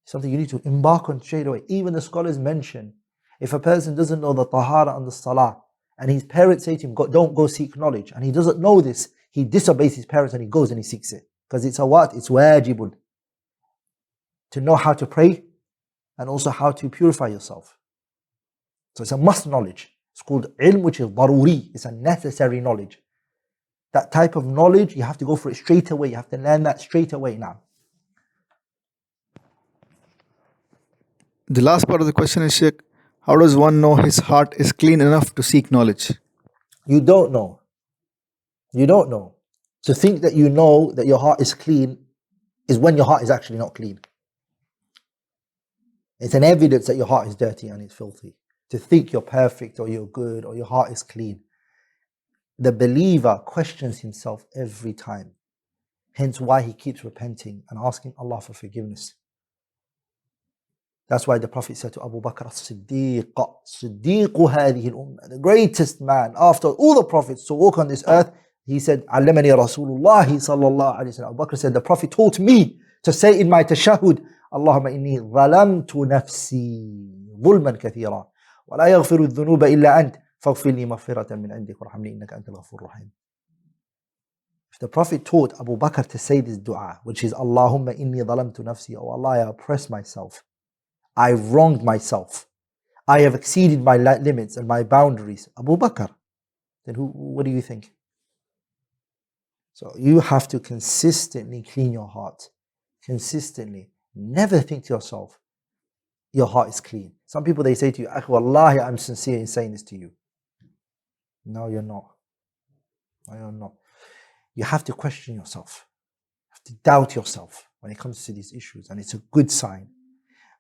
Something you need to embark on straight away. Even the scholars mention, if a person doesn't know the tahara and the salah, and his parents say to him, don't go seek knowledge, and he doesn't know this, he disobeys his parents and he goes and he seeks it. Because it's a what? It's wajibun. To know how to pray and also how to purify yourself. So it's a must knowledge. It's called ilm, which is daruri. It's a necessary knowledge. That type of knowledge, you have to go for it straight away. You have to learn that straight away now. The last part of the question is, Sheikh, how does one know his heart is clean enough to seek knowledge? You don't know. You don't know. To think that you know that your heart is clean is when your heart is actually not clean. It's an evidence that your heart is dirty and it's filthy. To think you're perfect or you're good or your heart is clean. The believer questions himself every time. Hence why he keeps repenting and asking Allah for forgiveness. That's why the Prophet said to Abu Bakr as-Siddiq, Siddiqu hadhihi al-ummah, the greatest man after all the prophets to walk on this earth. He said, Allamani Rasulullah sallallahu alayhi wa sallam. Abu Bakr said, the Prophet taught me to say in my tashahhud, Allahumma inni zalamtu nafsi zulman kathira wa la yaghfiru dhunuba illa ant faghfir li maghfiratan min indik warhamni innaka antal ghafurur rahim. If the Prophet taught Abu Bakr to say this dua, which is Allahumma inni zalamtu nafsi, oh Allah, I oppressed myself, I wronged myself, I have exceeded my limits and my boundaries, Abu Bakr, then what do you think? So you have to consistently clean your heart. Consistently. Never think to yourself, your heart is clean. Some people, they say to you, Wallahi, I'm sincere in saying this to you. No, you're not. No, you're not. You have to question yourself. You have to doubt yourself when it comes to these issues. And it's a good sign.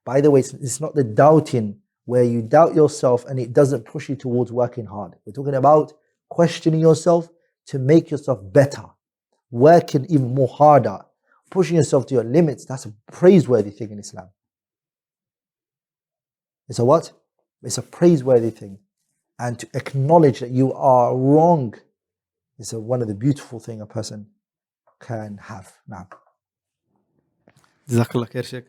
By the way, it's not the doubting where you doubt yourself and it doesn't push you towards working hard. We're talking about questioning yourself to make yourself better. Working even more harder, pushing yourself to your limits. That's a praiseworthy thing in Islam. It's a what? It's a praiseworthy thing. And to acknowledge that you are wrong is one of the beautiful things a person can have. Now, Jazakallah khair, Sheikh.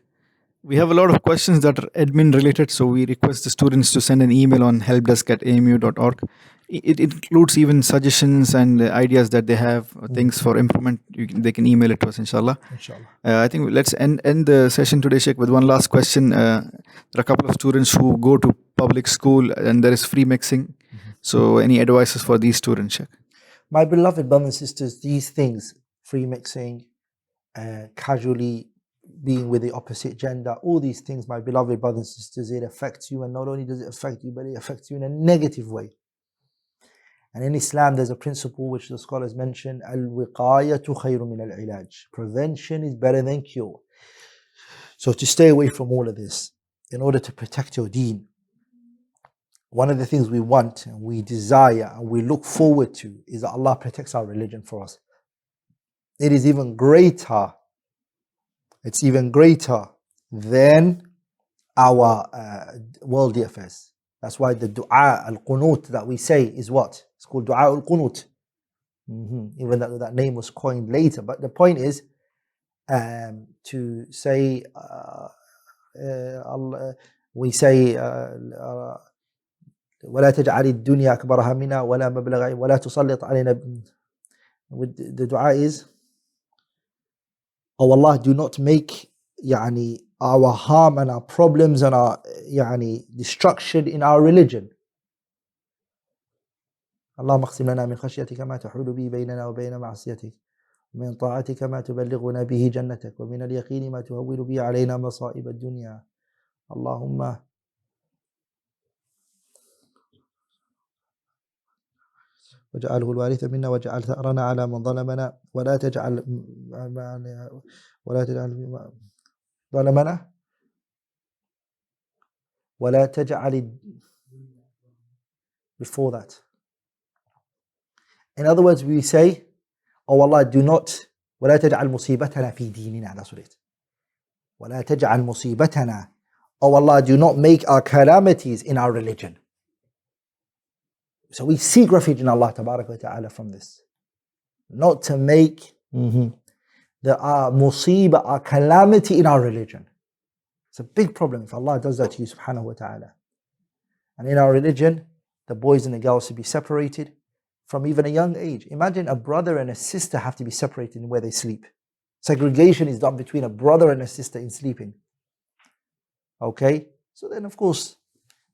We have a lot of questions that are admin related, so we request the students to send an email on helpdesk@amu.org. It includes even suggestions and ideas that they have, things for improvement. They can email it to us, inshallah. inshallah. I think let's end the session today, Sheikh, with one last question. There are a couple of students who go to public school and there is free mixing. So any advices for these students, Sheikh? My beloved brothers and sisters, these things, free mixing, casually being with the opposite gender, all these things, my beloved brothers and sisters, it affects you, and not only does it affect you, but it affects you in a negative way. And in Islam, there's a principle which the scholars mention, al-wiqayatu khayru min al-ilaj. Prevention is better than cure. So to stay away from all of this, in order to protect your deen, one of the things we want and we desire and we look forward to is that Allah protects our religion for us. It is even greater. It's even greater than our worldly affairs. That's why the dua al-qunut that we say is what? It's called dua al-qunut. Even though that name was coined later. But the point is to say, we say, ولا تجعل الدنيا أكبر همنا ولا مبلغ ولا تسلط علينا. The dua is, oh Allah, do not make our harm and our problems and our destruction in our religion. اللهم اقسم لنا من خشيتك ما تحول به بيننا وبين معصيتك ومن طاعتك ما تبلغنا به جنتك ومن اليقين ما تهون به علينا مصائب الدنيا. اللهم واجعله الوارث منا واجعل ثأرنا على من ظلمنا ولا تجعل ظلمنا ولا تجعل before that. In other words, we say, oh Allah, do not ولا تجعل مصيبتنا في ديننا. That's what it is. ولا تجعل مصيبتنا. Oh Allah, do not make our calamities in our religion. So we seek refuge in Allah Tabarak wa Ta'ala from this. Not to make our musibah, our calamity in our religion. It's a big problem if Allah does that to you, subhanahu wa ta'ala. And in our religion, the boys and the girls should be separated from even a young age. Imagine a brother and a sister have to be separated in where they sleep. Segregation is done between a brother and a sister in sleeping. Okay? So then, of course,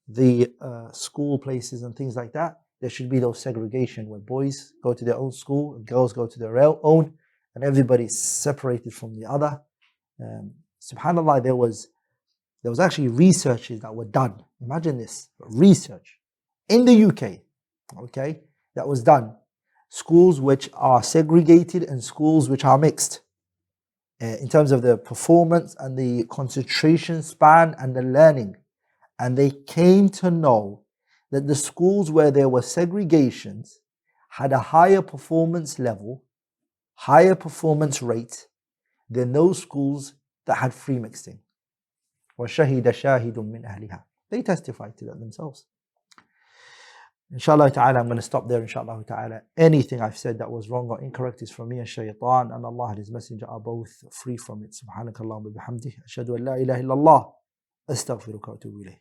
the school places and things like that, there should be those segregation where boys go to their own school and girls go to their own, and everybody is separated from the other. SubhanAllah, there was actually researches that were done. Imagine this, research in the UK, okay, that was done. Schools which are segregated and schools which are mixed in terms of the performance and the concentration span and the learning. And they came to know that the schools where there were segregations had a higher performance level, higher performance rate than those schools that had free mixing. وَشَهِدَ شَاهِدٌ مِّنْ أَهْلِهَا. They testified to that themselves. Inshallah ta'ala, I'm going to stop there, inshallah ta'ala. Anything I've said that was wrong or incorrect is from me and shaitan, and Allah and His Messenger are both free from it. Subhanakallahumma bihamdih. Ashhadu an la ilaha illallah. Astaghfiruka wa atubu ilayh.